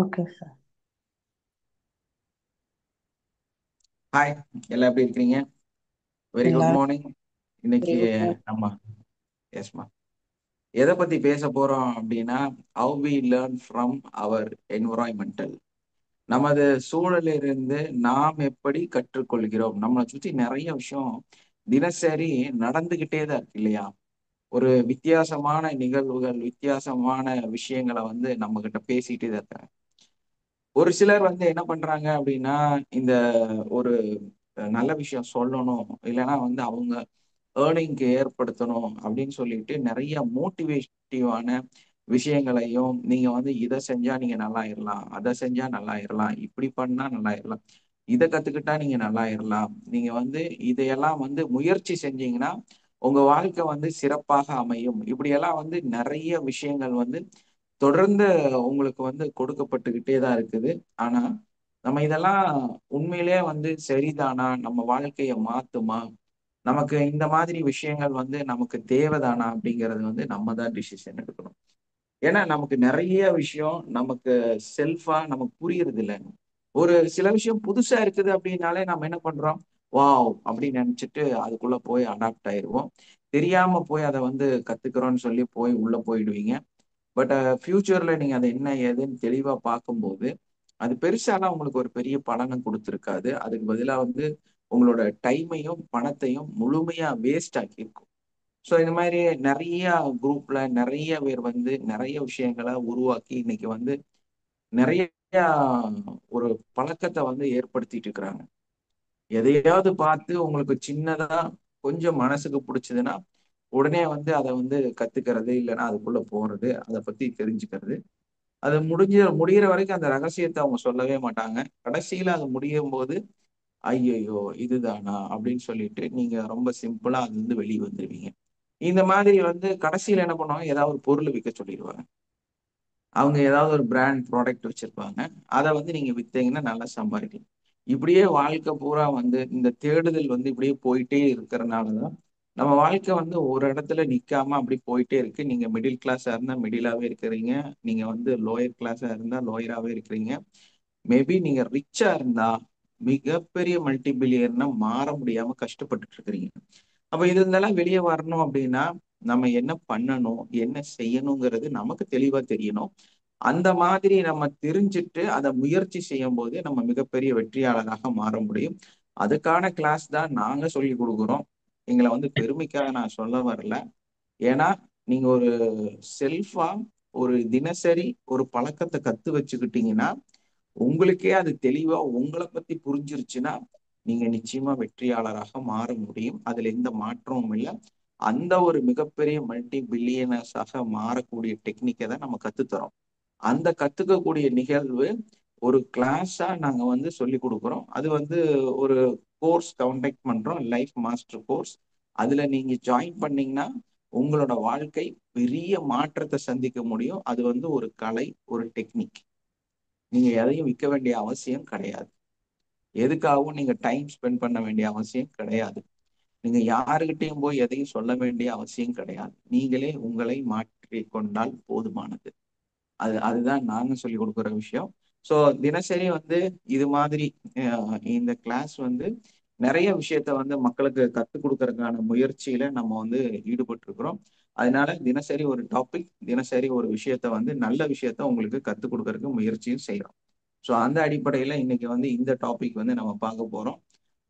Okay sir. Hi, எல்லாம் எப்படி இருக்கிறீங்க? வெரி குட் எல்லாரும் மார்னிங். இன்னைக்கு very நம்ம எஸ்மா எதை பத்தி பேச போறோம் அப்படின்னா, how we learn from our environmental. நமது சூழலிலிருந்து நாம் எப்படி கற்றுக்கொள்கிறோம். நம்மளை சுற்றி நிறைய விஷயம் தினசரி நடந்துகிட்டே தான் இருக்கு இல்லையா? ஒரு வித்தியாசமான நிகழ்வுகள், வித்தியாசமான விஷயங்களை நம்ம கிட்ட பேசிட்டே தான் இருக்காங்க. ஒரு சிலர் என்ன பண்றாங்க அப்படின்னா, இந்த ஒரு நல்ல விஷயம் சொல்லணும், இல்லைன்னா அவங்க ஏர்னிங்க்கு ஏற்படுத்தணும் அப்படின்னு சொல்லிட்டு நிறைய மோட்டிவேட்டிவான விஷயங்களையும், நீங்க இதை செஞ்சா நீங்க நல்லாயிரலாம், அதை செஞ்சா நல்லாயிரலாம், இப்படி பண்ணா நல்லாயிரலாம், இதை கத்துக்கிட்டா நீங்க நல்லாயிரலாம், நீங்க இதையெல்லாம் முயற்சி செஞ்சீங்கன்னா உங்க வாழ்க்கை சிறப்பாக அமையும், இப்படியெல்லாம் நிறைய விஷயங்கள் தொடர்ந்து உங்களுக்கு கொடுக்கப்பட்டுக்கிட்டே தான் இருக்குது. ஆனா நம்ம இதெல்லாம் உண்மையிலே சரிதானா, நம்ம வாழ்க்கைய மாத்துமா, நமக்கு இந்த மாதிரி விஷயங்கள் நமக்கு தேவைதானா அப்படிங்கிறது நம்ம தான் டிசிஷன் எடுக்கணும். ஏன்னா நமக்கு நிறைய விஷயம் நமக்கு செல்ஃபா நமக்கு புரியறது இல்லை. ஒரு சில விஷயம் புதுசா இருக்குது அப்படின்னாலே நம்ம என்ன பண்றோம், வாவ் அப்படின்னு நினைச்சிட்டு அதுக்குள்ள போய் அடாப்ட் ஆயிருவோம். தெரியாம போய் அதை கத்துக்கிறோம்னு சொல்லி போய் உள்ள போயிடுவீங்க. பட் ஃபியூச்சர்ல நீங்க அதை என்ன ஏதுன்னு தெளிவா பார்க்கும்போது அது பெருசாலாம் உங்களுக்கு ஒரு பெரிய பலனை கொடுத்துருக்காது. அதுக்கு பதிலா உங்களோட டைமையும் பணத்தையும் முழுமையா வேஸ்ட் ஆக்கியிருக்கும். ஸோ இந்த மாதிரி நிறைய குரூப்ல நிறைய பேர் நிறைய விஷயங்களை உருவாக்கி இன்னைக்கு நிறைய ஒரு பழக்கத்தை ஏற்படுத்திட்டு இருக்கிறாங்க. எதையாவது பார்த்து உங்களுக்கு சின்னதா கொஞ்சம் மனசுக்கு பிடிச்சதுன்னா உடனே அதை கத்துக்கிறது, இல்லைன்னா அதுக்குள்ள போறது, அதை பத்தி தெரிஞ்சுக்கிறது. அது முடியிற வரைக்கும் அந்த ரகசியத்தை அவங்க சொல்லவே மாட்டாங்க. கடைசியில அது முடியும் போது ஐயையோ இதுதானா அப்படின்னு சொல்லிட்டு நீங்க ரொம்ப சிம்பிளா அது வெளியே வந்துருவீங்க. இந்த மாதிரி கடைசியில என்ன பண்ணுவாங்க, ஏதாவது ஒரு பொருள் விற்க சொல்லிடுவாங்க. அவங்க ஏதாவது ஒரு பிராண்ட் ப்ராடக்ட் வச்சிருப்பாங்க. அதை நீங்க வித்தீங்கன்னா நல்லா சம்பாதிக்கலாம். இப்படியே வாழ்க்கை பூரா இந்த தேடுதல் இப்படியே போயிட்டே இருக்கிறனாலதான் நம்ம வாழ்க்கை ஒரு இடத்துல நிக்காம அப்படி போயிட்டே இருக்கு. நீங்க மிடில் கிளாஸா இருந்தா மிடிலாவே இருக்கிறீங்க. நீங்க லோயர் கிளாஸா இருந்தா லோயராவே இருக்கிறீங்க. மேபி நீங்க ரிச்சா இருந்தா மிகப்பெரிய மல்டி பில்லியர்னா மாற முடியாம கஷ்டப்பட்டுட்டு இருக்கிறீங்க. அப்ப இது இதெல்லாம் வெளியே வரணும் அப்படின்னா நம்ம என்ன பண்ணணும், என்ன செய்யணுங்கிறது நமக்கு தெளிவா தெரியணும். அந்த மாதிரி நம்ம தெரிஞ்சுட்டு அதை முயற்சி செய்யும் போது நம்ம மிகப்பெரிய வெற்றியாளராக மாற முடியும். அதுக்கான கிளாஸ் தான் நாங்க சொல்லி கொடுக்குறோம். எங்களை பெருமைக்காக நான் சொல்ல வரல. ஏன்னா நீங்க ஒரு செல்ஃபா ஒரு தினசரி ஒரு பழக்கத்தை கத்து வச்சுக்கிட்டீங்கன்னா உங்களுக்கே அது தெளிவா உங்களை பத்தி புரிஞ்சிருச்சுன்னா நீங்க நிச்சயமா வெற்றியாளராக மாற முடியும். அதுல எந்த மாற்றமும் இல்லை. அந்த ஒரு மிகப்பெரிய மல்டி பில்லியனர்ஸாக மாறக்கூடிய டெக்னிக்கை தான் நம்ம கத்துத்தரோம். அந்த கத்துக்கக்கூடிய நிகழ்வு ஒரு கிளாஸா நாங்க சொல்லி கொடுக்குறோம். அது ஒரு கோர்ஸ் கண்டக்ட் பண்றோம், லைஃப் மாஸ்டர் கோர்ஸ். அதுல நீங்க ஜாயின் பண்ணீங்கன்னா உங்களோட வாழ்க்கை பெரிய மாற்றத்தை சந்திக்க முடியும். அது ஒரு கலை, ஒரு டெக்னிக். நீங்க எதையும் விற்க வேண்டிய அவசியம் கிடையாது. எதுக்காகவும் நீங்க டைம் ஸ்பெண்ட் பண்ண வேண்டிய அவசியம் கிடையாது. நீங்க யாருகிட்டையும் போய் எதையும் சொல்ல வேண்டிய அவசியம் கிடையாது. நீங்களே உங்களை மாற்றிக் கொண்டால் போதுமானது. அதுதான் நாங்க சொல்லி கொடுக்குற விஷயம். ஸோ தினசரி இது மாதிரி இந்த கிளாஸ் நிறைய விஷயத்த மக்களுக்கு கற்றுக் கொடுக்கறதுக்கான முயற்சியில நம்ம ஈடுபட்டு இருக்கிறோம். அதனால தினசரி ஒரு டாபிக், தினசரி ஒரு விஷயத்த நல்ல விஷயத்த உங்களுக்கு கற்றுக் கொடுக்கறதுக்கு முயற்சியும் செய்யறோம். ஸோ அந்த அடிப்படையில இன்னைக்கு இந்த டாபிக் நம்ம பார்க்க போறோம்.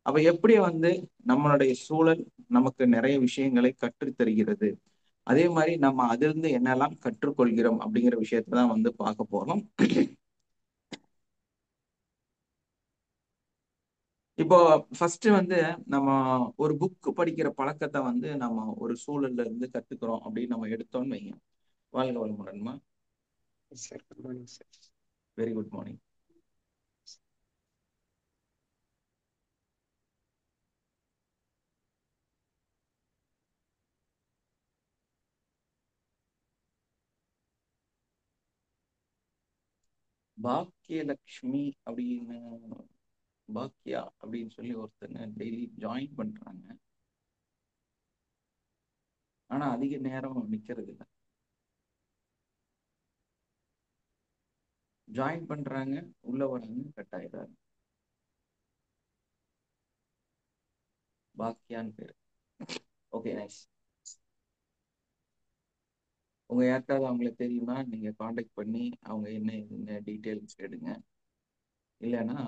அப்ப எப்படி நம்மளுடைய சூழல் நமக்கு நிறைய விஷயங்களை கற்றுத் தருகிறது, அதே மாதிரி நம்ம அதிலிருந்து என்னெல்லாம் கற்றுக்கொள்கிறோம் அப்படிங்கிற விஷயத்த தான் பார்க்க போறோம். இப்போ ஃபர்ஸ்ட் நம்ம ஒரு புக் படிக்கிற பழக்கத்தை நம்ம ஒரு சூழல்ல இருந்து கத்துக்கிறோம் அப்படின்னு நம்ம எடுத்தோம்னு வைங்க. வாழ்க வளமுடன்மா. Yes, sir. Good morning, sir. Very good morning. Bhagyalakshmi அப்படின்னு, பாக்கியா அப்படின்னு சொல்லி ஒருத்தங்க டெய்லி ஜாயின் பண்றாங்க. ஆனா அதிக நேரம் நிக்கிறது இல்லை. ஜாயின் பண்றாங்க, உள்ள வராங்க, கட் ஆயிடுறாங்க. பாக்கியான்னு பேரு. Okay, nice. உங்க யாருக்காவது அவங்களுக்கு தெரியுமா, நீங்க காண்டாக்ட் பண்ணி அவங்க என்ன டீட்டெயில்ஸ் எடுங்க. இல்லைன்னா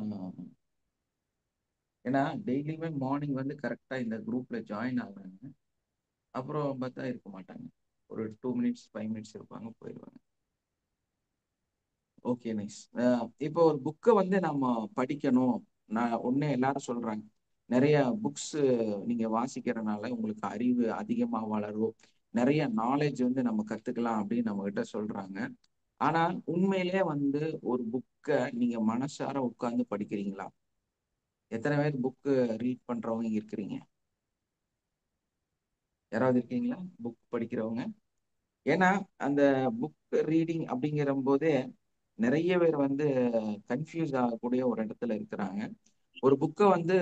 ஏன்னா டெய்லியுமே மார்னிங் வந்து கரெக்டா இந்த குரூப்ல ஜாயின் ஆகுறாங்க. அப்புறம் பார்த்தா இருக்க மாட்டாங்க. ஒரு 2 மினிட்ஸ் 5 மினிட்ஸ் இருப்பாங்க, போயிடுவாங்க. Okay, nice. இப்போ ஒரு புக்கை வந்து நம்ம படிக்கணும். நான் ஒண்ணு எல்லாரும் சொல்றாங்க, நிறைய புக்ஸ் நீங்க வாசிக்கிறனால உங்களுக்கு அறிவு அதிகமா வளரும், நிறைய நாலேஜ் வந்து நம்ம கத்துக்கலாம் அப்படின்னு நம்ம கிட்ட சொல்றாங்க. ஆனா உண்மையிலேயே வந்து ஒரு புக்கை நீங்க மனசார உட்கார்ந்து படிக்கிறீங்களா? எத்தனை பேர் புக்கு ரீட் பண்றவங்க இங்க இருக்கிறீங்க? யாராவது இருக்கீங்களா புக் படிக்கிறவங்க? ஏன்னா அந்த புக் ரீடிங் அப்படிங்கிற போதே நிறைய பேர் வந்து கன்ஃபியூஸ் ஆகக்கூடிய ஒரு இடத்துல இருக்கிறாங்க. ஒரு புக்கை வந்து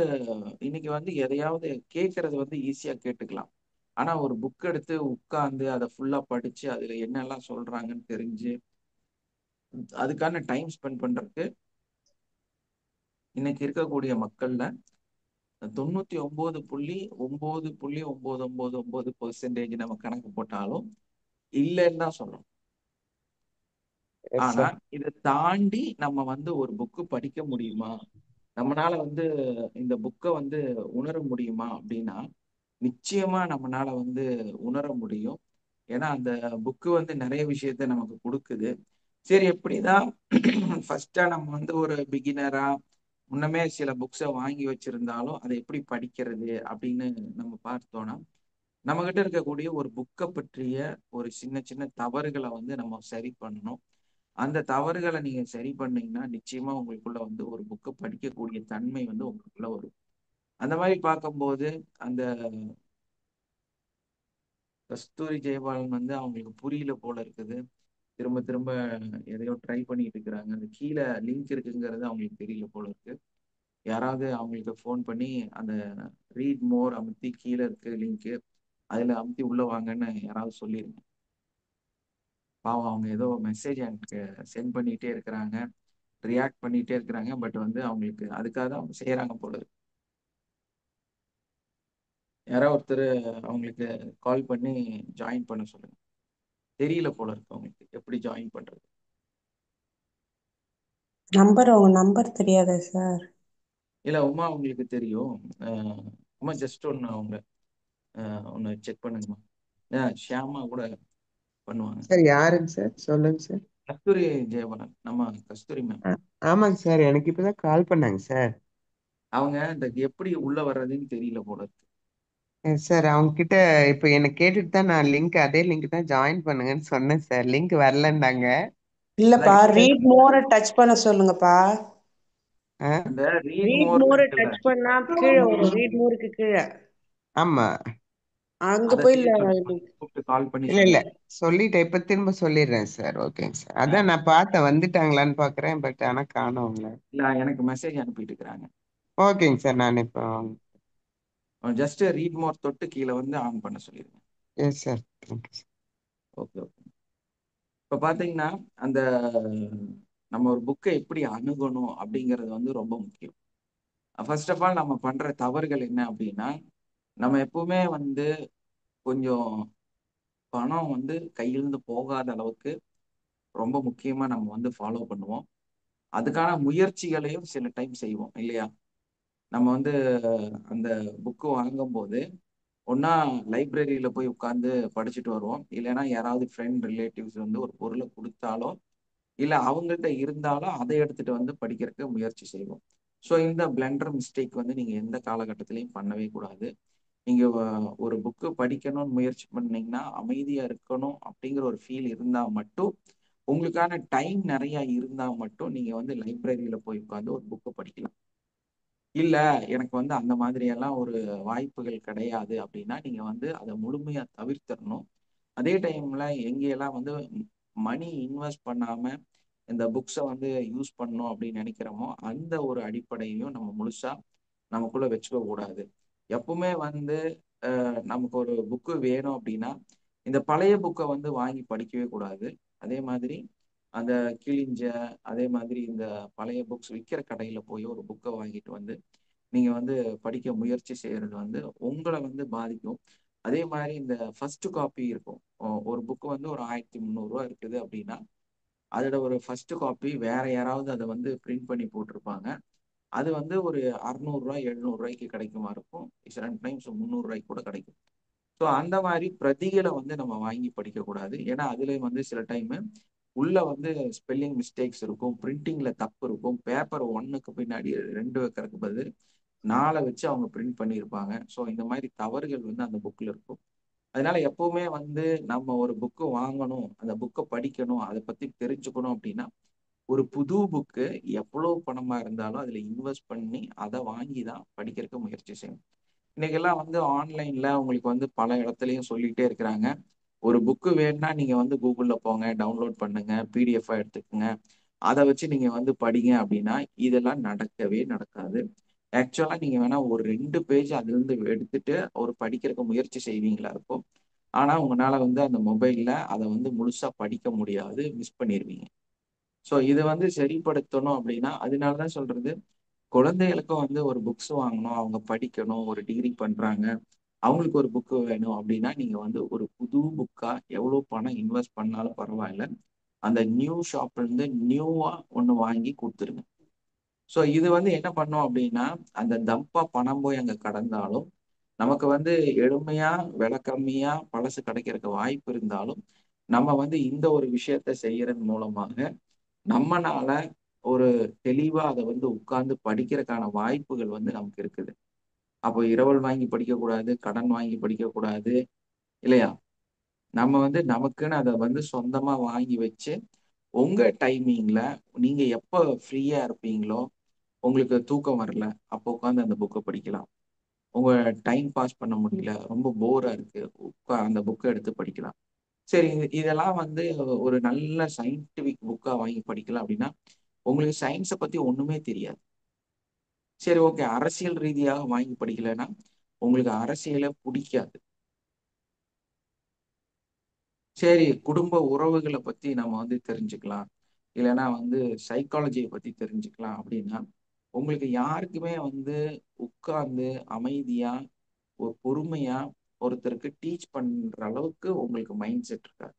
இன்னைக்கு வந்து எதையாவது கேட்கறது வந்து ஈஸியா கேட்டுக்கலாம். ஆனா ஒரு புக் எடுத்து உட்கார்ந்து அதை ஃபுல்லா படிச்சு அதுல என்னெல்லாம் சொல்றாங்கன்னு தெரிஞ்சு அதுக்கான டைம் ஸ்பெண்ட் பண்றதுக்கு இன்னைக்கு இருக்கக்கூடிய மக்கள்ல 99.99999% நம்ம கணக்கு போட்டாலும் இல்லைன்னு தான் சொல்லணும். எஸ் ஆனா சார். இதை தாண்டி நம்ம வந்து ஒரு புக்கு படிக்க முடியுமா, நம்மளால வந்து இந்த புக்கை வந்து உணர முடியுமா அப்படின்னா நிச்சயமா நம்மளால வந்து உணர முடியும். ஏன்னா அந்த புக்கு வந்து நிறைய விஷயத்த நமக்கு கொடுக்குது. சரி, எப்படிதான் ஃபர்ஸ்டா நம்ம வந்து ஒரு பிகினரா முன்னமே சில புக்ஸை வாங்கி வச்சிருந்தாலும் அதை எப்படி படிக்கிறது அப்படின்னு நம்ம பார்த்தோம்னா, நம்ம கிட்ட இருக்கக்கூடிய ஒரு புக்கை பற்றிய ஒரு சின்ன சின்ன தவறுகளை வந்து நம்ம சரி பண்ணணும். அந்த தவறுகளை நீங்க சரி பண்ணீங்கன்னா நிச்சயமா உங்களுக்குள்ள வந்து ஒரு புக்கை படிக்கக்கூடிய தன்மை வந்து உங்களுக்குள்ள வரும். அந்த மாதிரி பார்க்கும்போது அந்த கஸ்தூரி ஜெயபாலன் வந்து அவங்களுக்கு புரியல போல இருக்குது. திரும்ப திரும்ப எதையோ ட்ரை பண்ணிட்டு இருக்கிறாங்க. அந்த கீழே லிங்க் இருக்குங்கிறது அவங்களுக்கு தெரியல போல இருக்கு. யாராவது அவங்களுக்கு ஃபோன் பண்ணி அந்த ரீட் மோர் அமுத்தி கீழே இருக்கு லிங்க், அதுல அமுத்தி உள்ள வாங்கன்னு யாராவது சொல்லிருங்க. பாவம், அவங்க ஏதோ மெசேஜ் எனக்கு சென்ட் பண்ணிட்டே இருக்கிறாங்க, ரியாக்ட் பண்ணிட்டே இருக்கிறாங்க. பட் வந்து அவங்களுக்கு அதுக்காக தான் அவங்க செய்யறாங்க போல இருக்கு. யாரோ ஒருத்தர் அவங்களுக்கு கால் பண்ணி ஜாயின் பண்ண சொல்லுங்க. தெரியல போல இருக்கு அவங்களுக்கு எப்படி ஜாயின் பண்றது. உங்க நம்பர் தெரியாதா சார்? இல்ல உமா, உங்களுக்கு தெரியும். உமா ஜஸ்ட் ஒன்று அவங்க ஒன்று செக் பண்ணுங்கம்மா. ஷியாமா கூட பண்ணுவாங்க. சார் யாருங்க சார்? சொல்லுங்க சார். கஸ்தூரி ஜெயபாலன், நம்ம கஸ்தூரி மேம். ஆமாங்க சார், எனக்கு இப்பதான் கால் பண்ணாங்க சார். அவங்க இந்த எப்படி உள்ள வர்றதுன்னு தெரியல போல இருக்கு. சார் அவங்க கிட்ட இப்ப என்ன கேட்டுட்டு தான் நான் அதே லிங்க் தான் ஜாயின் பண்ணுங்கன்னு சொன்னேன் சார். லிங்க் வரலன்னாங்க. இல்லப்பா, அதான் ரீட் மோரை டச் பண்ண சொல்லுங்கப்பா. ஆ, அந்த ரீட் ரீட் மோர்னு மோரை இருக்குல்ல, டச் பண்ணா கீழே வரும், ரீட் மோருக்கு கீழே. ஆமா. அங்க அதை போய் கிளிக் பண்ணி கூப்பிட்டு கால் பண்ணி இல்ல இல்ல, சொல்லுங்க. சொல்லிட்டேன். இப்ப திரும்ப சொல்லிடுறேன் சார். ஓகேங்க சார். ஆ, அதான் நான் பார்த்தேன், வந்துட்டாங்களான்னு பாக்குறேன். பட் ஆனா காணோம்ல. இல்ல எனக்கு மெசேஜ் அனுப்பிட்டு இருக்கிறாங்க. ஓகேங்க சார். நான் இப்போ ஜஸ்ட் ரீட் மோர் தொட்டு கீழே வந்து ஆன் பண்ண சொல்லிருங்க. Yes sir. Thank you sir. Okay, okay. இப்ப பாத்தீங்கன்னா அந்த நம்ம ஒரு புக்கை எப்படி அணுகணும் அப்படிங்கிறது வந்து ரொம்ப முக்கியம். ஃபர்ஸ்ட் ஆஃப் ஆல் நம்ம பண்ற தவறுகள் என்ன அப்படின்னா, நம்ம எப்பவுமே வந்து கொஞ்சம் பணம் வந்து கையிலிருந்து போகாத அளவுக்கு ரொம்ப முக்கியமா நம்ம வந்து ஃபாலோ பண்ணுவோம். அதுக்கான முயற்சிகளையும் சில டைம் செய்வோம் இல்லையா? நம்ம வந்து அந்த புக்கு வாங்கும்போது ஒன்னா லைப்ரரியில போய் உட்கார்ந்து படிச்சுட்டு வருவோம். இல்லைன்னா யாராவது ஃப்ரெண்ட் ரிலேட்டிவ்ஸ் வந்து ஒரு பொருளை கொடுத்தாலோ இல்ல அவங்கள்ட்ட இருந்தாலும் அதை எடுத்துட்டு வந்து படிக்கிறதுக்கு முயற்சி செய்வோம். ஸோ இந்த பிளண்டர் மிஸ்டேக் வந்து நீங்க எந்த காலகட்டத்திலையும் பண்ணவே கூடாது. நீங்க ஒரு புக்கு படிக்கணும்னு முயற்சி பண்ணீங்கன்னா அமைதியா இருக்கணும் அப்படிங்கிற ஒரு ஃபீல் இருந்தா மட்டும், உங்களுக்கான டைம் நிறைய இருந்தா மட்டும் நீங்க வந்து லைப்ரரியில போய் உட்கார்ந்து ஒரு புக்கை படிக்கலாம். இல்ல எனக்கு வந்து அந்த மாதிரி எல்லாம் ஒரு வாய்ப்புகள் கிடையாது அப்படின்னா நீங்க வந்து அதை முழுமையா தவிர்த்திடணும். அதே டைம்ல எங்கெல்லாம் வந்து மணி இன்வெஸ்ட் பண்ணாம இந்த புக்ஸை வந்து யூஸ் பண்ணணும் அப்படின்னு நினைக்கிறோமோ அந்த ஒரு அடிப்படையும் நம்ம முழுசா நமக்குள்ள வச்சுக்க கூடாது. எப்பவுமே வந்து நமக்கு ஒரு புக்கு வேணும் அப்படின்னா இந்த பழைய புக்கை வந்து வாங்கி படிக்கவே கூடாது. அதே மாதிரி அந்த கிழிஞ்ச அதே மாதிரி இந்த பழைய புக்ஸ் விற்கிற கடையில போய் ஒரு புக்கை வாங்கிட்டு வந்து நீங்க வந்து படிக்க முயற்சி செய்யறது வந்து உங்களை வந்து பாதிக்கும். அதே மாதிரி இந்த ஃபர்ஸ்ட் காப்பி இருக்கும். ஒரு புக்கு வந்து ஒரு 1300 ரூபா இருக்குது அப்படின்னா அதோட ஒரு ஃபர்ஸ்ட் காப்பி வேற யாராவது அதை வந்து பிரிண்ட் பண்ணி போட்டிருப்பாங்க. அது வந்து ஒரு 600 ரூபாய் 700 ரூபாய்க்கு கிடைக்குமா இருக்கும். சில டைம்ஸ் 300 ரூபாய்க்கு கூட கிடைக்கும். ஸோ அந்த மாதிரி பிரதிகளை வந்து நம்ம வாங்கி படிக்கக்கூடாது. ஏன்னா அதுல வந்து சில டைம் உள்ள வந்து ஸ்பெல்லிங் மிஸ்டேக்ஸ் இருக்கும், பிரிண்டிங்ல தப்பு இருக்கும், பேப்பர் ஒன்னுக்கு பின்னாடி 2 வைக்கிறதுக்கு பதில் 4 வச்சு அவங்க பிரிண்ட் பண்ணியிருப்பாங்க. ஸோ இந்த மாதிரி தவறுகள் வந்து அந்த புக்ல இருக்கும். அதனால எப்பவுமே வந்து நம்ம ஒரு புக்கு வாங்கணும், அந்த புக்கை படிக்கணும், அதை பத்தி தெரிஞ்சுக்கணும் அப்படின்னா ஒரு புது புக்கு எவ்வளவு பணமா இருந்தாலும் அதுல இன்வெஸ்ட் பண்ணி அதை வாங்கி தான் படிக்கிறதுக்கு முயற்சி செய்யணும். இன்னைக்கெல்லாம் வந்து ஆன்லைன்ல உங்களுக்கு வந்து பல இடத்துலயும் சொல்லிட்டே இருக்கிறாங்க. ஒரு புக்கு வேணும்னா நீங்க வந்து கூகுள்ல போங்க, டவுன்லோட் பண்ணுங்க, பிடிஎஃப் எடுத்துக்கங்க, அதை வச்சு நீங்க வந்து படிங்க அப்படின்னா இதெல்லாம் நடக்கவே நடக்காது. ஆக்சுவலா நீங்க வேணா ஒரு 2 பேஜ் அதுல இருந்து எடுத்துட்டு ஒரு படிக்கிறதுக்கு முயற்சி செய்வீங்களா இருக்கும். ஆனா உங்களால வந்து அந்த மொபைல்ல அதை வந்து முழுசா படிக்க முடியாது, மிஸ் பண்ணிடுவீங்க. ஸோ இதை வந்து சரிப்படுத்தணும் அப்படின்னா அதனாலதான் சொல்றது, குழந்தைகளுக்கும் வந்து ஒரு புக்ஸ் வாங்கணும், அவங்க படிக்கணும், ஒரு டிகிரி பண்றாங்க, அவங்களுக்கு ஒரு புக்கு வேணும் அப்படின்னா நீங்க வந்து ஒரு புது புக்கா எவ்வளவு பணம் இன்வெஸ்ட் பண்ணாலும் பரவாயில்ல, அந்த நியூ ஷாப்ல இருந்து நியூவா ஒண்ணு வாங்கி கொடுத்துருங்க. ஸோ இது வந்து என்ன பண்ணும் அப்படின்னா அந்த தம்பா பணம் போய் அங்க கடந்தாலும் நமக்கு வந்து எளிமையா விலை கம்மியா பழசு கிடைக்கிறதுக்கு வாய்ப்பு இருந்தாலும் நம்ம வந்து இந்த ஒரு விஷயத்த செய்யறது மூலமாக நம்மனால ஒரு தெளிவா அதை வந்து உட்கார்ந்து படிக்கிறதுக்கான வாய்ப்புகள் வந்து நமக்கு இருக்குது. அப்போ இரவல் வாங்கி படிக்க கூடாது, கடன் வாங்கி படிக்க கூடாது, இல்லையா? நம்ம வந்து நமக்குன்னு அதை வந்து சொந்தமா வாங்கி வச்சு உங்க டைமிங்ல நீங்க எப்ப ஃப்ரீயா இருப்பீங்களோ, உங்களுக்கு தூக்கம் வரல அப்போ உட்காந்து அந்த புக்கை படிக்கலாம். உங்க டைம் பாஸ் பண்ண முடியல, ரொம்ப போரா இருக்கு, அந்த புக்கை எடுத்து படிக்கலாம். சரி, இதெல்லாம் வந்து ஒரு நல்ல சயின்டிபிக் புக்கா வாங்கி படிக்கலாம் அப்படின்னா உங்களுக்கு சயின்ஸை பத்தி ஒண்ணுமே தெரியாது. சரி, ஓகே, அரசியல் ரீதியாக வாங்கி படிக்கலைன்னா உங்களுக்கு அரசியலை பிடிக்காது. சரி, குடும்ப உறவுகளை பத்தி நம்ம வந்து தெரிஞ்சுக்கலாம், இல்லைன்னா வந்து சைக்காலஜியை பத்தி தெரிஞ்சுக்கலாம் அப்படின்னா உங்களுக்கு யாருக்குமே வந்து உட்கார்ந்து அமைதியா ஒரு பொறுமையா ஒருத்தருக்கு டீச் பண்ற அளவுக்கு உங்களுக்கு மைண்ட் செட் இருக்காது.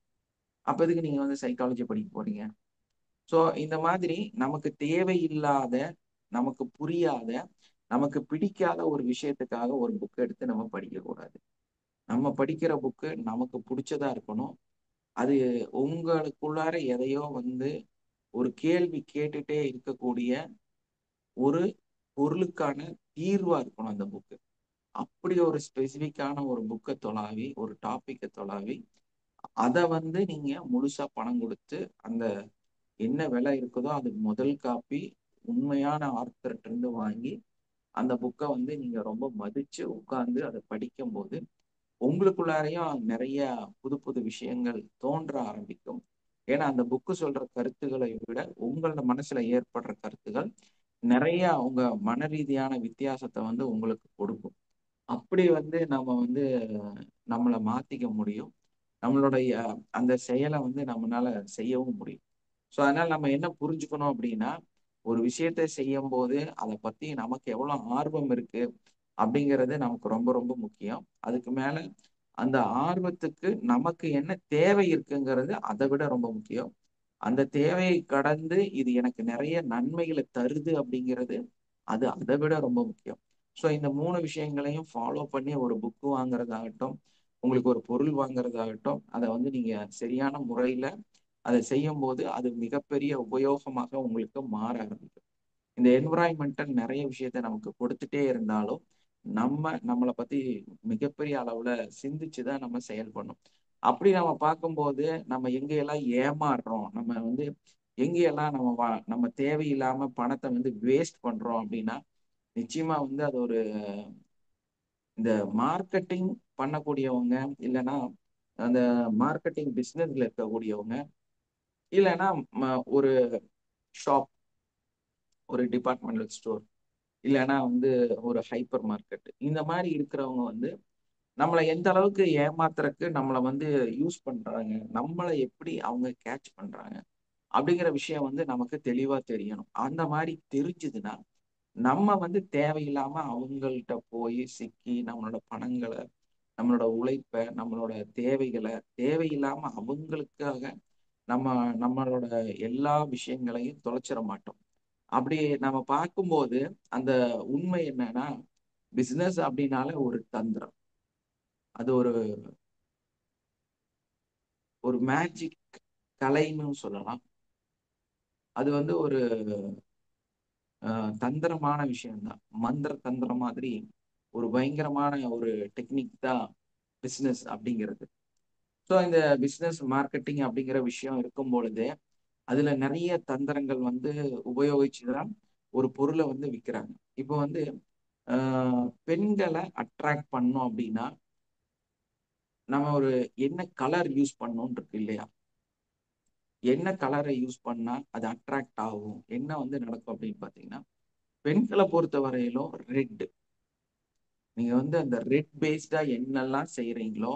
அப்ப எதுக்கு நீங்க வந்து சைக்காலஜி படிக்க போறீங்க? ஸோ இந்த மாதிரி நமக்கு தேவையில்லாத, நமக்கு புரியாத, நமக்கு பிடிக்காத ஒரு விஷயத்துக்காக ஒரு புக் எடுத்து நம்ம படிக்க கூடாது. நம்ம படிக்கிற புக்கு நமக்கு பிடிச்சதா இருக்கணும். அது உங்களுக்குள்ளார எதையோ வந்து ஒரு கேள்வி கேட்டுட்டே இருக்கக்கூடிய ஒரு பொருளுக்கான தீர்வா இருக்கணும் அந்த புக்கு. அப்படி ஒரு ஸ்பெசிபிக்கான ஒரு புக்கை தொலாவி, ஒரு டாபிக்கை தொலாவி அதை வந்து நீங்க முழுசா பணம் கொடுத்து அந்த என்ன விலை இருக்குதோ அது முதல் காப்பி உண்மையான ஆர்த்தர்ட்ட இருந்து வாங்கி அந்த புக்கை வந்து நீங்க ரொம்ப மதிச்சு உட்கார்ந்து அதை படிக்கும் போது உங்களுக்குள்ளாரையும் நிறைய புது புது விஷயங்கள் தோன்ற ஆரம்பிக்கும். ஏன்னா அந்த புக்கு சொல்ற கருத்துக்களை விட உங்களோட மனசுல ஏற்படுற கருத்துக்கள் நிறைய உங்க மன ரீதியான வித்தியாசத்தை வந்து உங்களுக்கு கொடுக்கும். அப்படி வந்து நம்ம வந்து நம்மளை மாத்திக்க முடியும். நம்மளுடைய அந்த செயலை வந்து நம்மளால செய்யவும் முடியும். ஸோ அதனால நம்ம என்ன புரிஞ்சுக்கணும் அப்படின்னா ஒரு விஷயத்த செய்யும் போது அதை பத்தி நமக்கு எவ்வளவு ஆர்வம் இருக்கு அப்படிங்கிறது நமக்கு ரொம்ப ரொம்ப முக்கியம். அதுக்கு மேல அந்த ஆர்வத்துக்கு நமக்கு என்ன தேவை இருக்குங்கிறது அதை விட ரொம்ப முக்கியம். அந்த தேவையை கடந்து இது எனக்கு நிறைய நன்மைகளை தருது அப்படிங்கிறது அது அதை விட ரொம்ப முக்கியம். ஸோ இந்த 3 விஷயங்களையும் ஃபாலோ பண்ணி ஒரு புக்கு வாங்குறதாகட்டும், உங்களுக்கு ஒரு பொருள் வாங்குறதாகட்டும், அதை வந்து நீங்க சரியான முறையில அதை செய்யும் போது அது மிகப்பெரிய உபயோகமாக உங்களுக்கு மாற ஆரம்பிக்கும். இந்த என்விரான்மெண்டல் நிறைய விஷயத்த நமக்கு கொடுத்துட்டே இருந்தாலும் நம்மளை பத்தி மிகப்பெரிய அளவுல சிந்திச்சுதான் நம்ம செயல்படணும். அப்படி நம்ம பார்க்கும்போது நம்ம எங்கெல்லாம் ஏமாறுறோம், நம்ம வந்து எங்கெல்லாம் நம்ம தேவையில்லாம பணத்தை வந்து வேஸ்ட் பண்றோம் அப்படின்னா நிச்சயமா வந்து அது ஒரு இந்த மார்க்கெட்டிங் பண்ணக்கூடியவங்க, இல்லைன்னா அந்த மார்க்கெட்டிங் பிசினஸ்ல இருக்கக்கூடியவங்க, இல்லைன்னா ஒரு ஷாப், ஒரு டிபார்ட்மெண்டல் ஸ்டோர், இல்லைன்னா வந்து ஒரு ஹைப்பர் மார்க்கெட், இந்த மாதிரி இருக்கிறவங்க வந்து நம்மளை எந்த அளவுக்கு ஏமாத்துறதுக்கு நம்மளை வந்து யூஸ் பண்றாங்க, நம்மளை எப்படி அவங்க கேட்ச் பண்றாங்க அப்படிங்கிற விஷயம் வந்து நமக்கு தெளிவா தெரியணும். அந்த மாதிரி தெரிஞ்சதுன்னா நம்ம வந்து தேவையில்லாம அவங்கள்ட்ட போய் சிக்கி நம்மளோட பணங்களை, நம்மளோட உழைப்பை, நம்மளோட தேவைகளை தேவையில்லாம அவங்களுக்காக நம்ம நம்மளோட எல்லா விஷயங்களையும் தொலைச்சிட மாட்டோம். அப்படி நம்ம பார்க்கும்போது அந்த உண்மை என்னன்னா, பிசினஸ் அப்படின்னாலே ஒரு தந்திரம். அது ஒரு ஒரு மேஜிக் கலைன்னு சொல்லலாம். அது வந்து ஒரு தந்திரமான விஷயம்தான். மந்திர தந்திரம் மாதிரி ஒரு பயங்கரமான ஒரு டெக்னிக் தான் பிசினஸ் அப்படிங்கிறது. ஸோ இந்த பிசினஸ் மார்க்கெட்டிங் அப்படிங்கிற விஷயம் இருக்கும் பொழுது அதுல நிறைய தந்திரங்கள் வந்து உபயோகிச்சுதான் ஒரு பொருளை வந்து விற்கிறாங்க. இப்போ வந்து பெண்களை அட்ராக்ட் பண்ணோம் அப்படின்னா நம்ம ஒரு என்ன கலர் யூஸ் பண்ணோம் இருக்கு இல்லையா? என்ன கலரை யூஸ் பண்ணா அது அட்ராக்ட் ஆகும், என்ன வந்து நடக்கும் அப்படின்னு பாத்தீங்கன்னா, பெண்களை பொறுத்த வரையிலும் ரெட். நீங்க வந்து அந்த ரெட் பேஸ்டா என்னெல்லாம் செய்யறீங்களோ,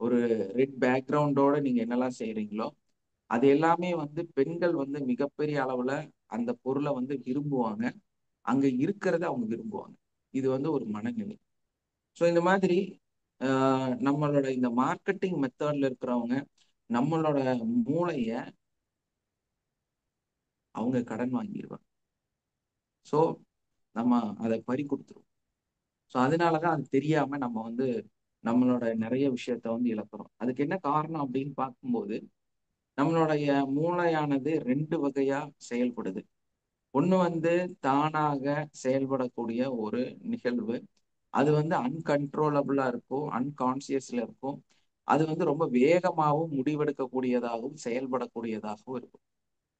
ஒரு ரெட் பேக்ரவுண்டோட நீங்க என்னெல்லாம் செய்யறீங்களோ அது எல்லாமே வந்து பெண்கள் வந்து மிகப்பெரிய அளவுல அந்த பொருளை வந்து விரும்புவாங்க. அங்க இருக்கிறத அவங்க விரும்புவாங்க. இது வந்து ஒரு மனநிலை. ஸோ இந்த மாதிரி நம்மளோட இந்த மார்க்கெட்டிங் மெத்தட்ல இருக்கிறவங்க நம்மளோட மூளைய அவங்க கடன் வாங்கிடுவாங்க. ஸோ நம்ம அதை பறி கொடுத்துருவோம். ஸோ அதனாலதான் அது தெரியாம நம்ம வந்து நம்மளோட நிறைய விஷயத்த வந்து இழக்கிறோம். அதுக்கு என்ன காரணம் அப்படின்னு பார்க்கும்போது நம்மளுடைய மூளையானது 2 வகையா செயல்படுது. ஒண்ணு வந்து தானாக செயல்படக்கூடிய ஒரு நிகழ்வு. அது வந்து அன்கண்ட்ரோலபிளா இருக்கும், அன்கான்சியஸ்ல இருக்கும். அது வந்து ரொம்ப வேகமாகவும் முடிவெடுக்கக்கூடியதாகவும் செயல்படக்கூடியதாகவும் இருக்கும்.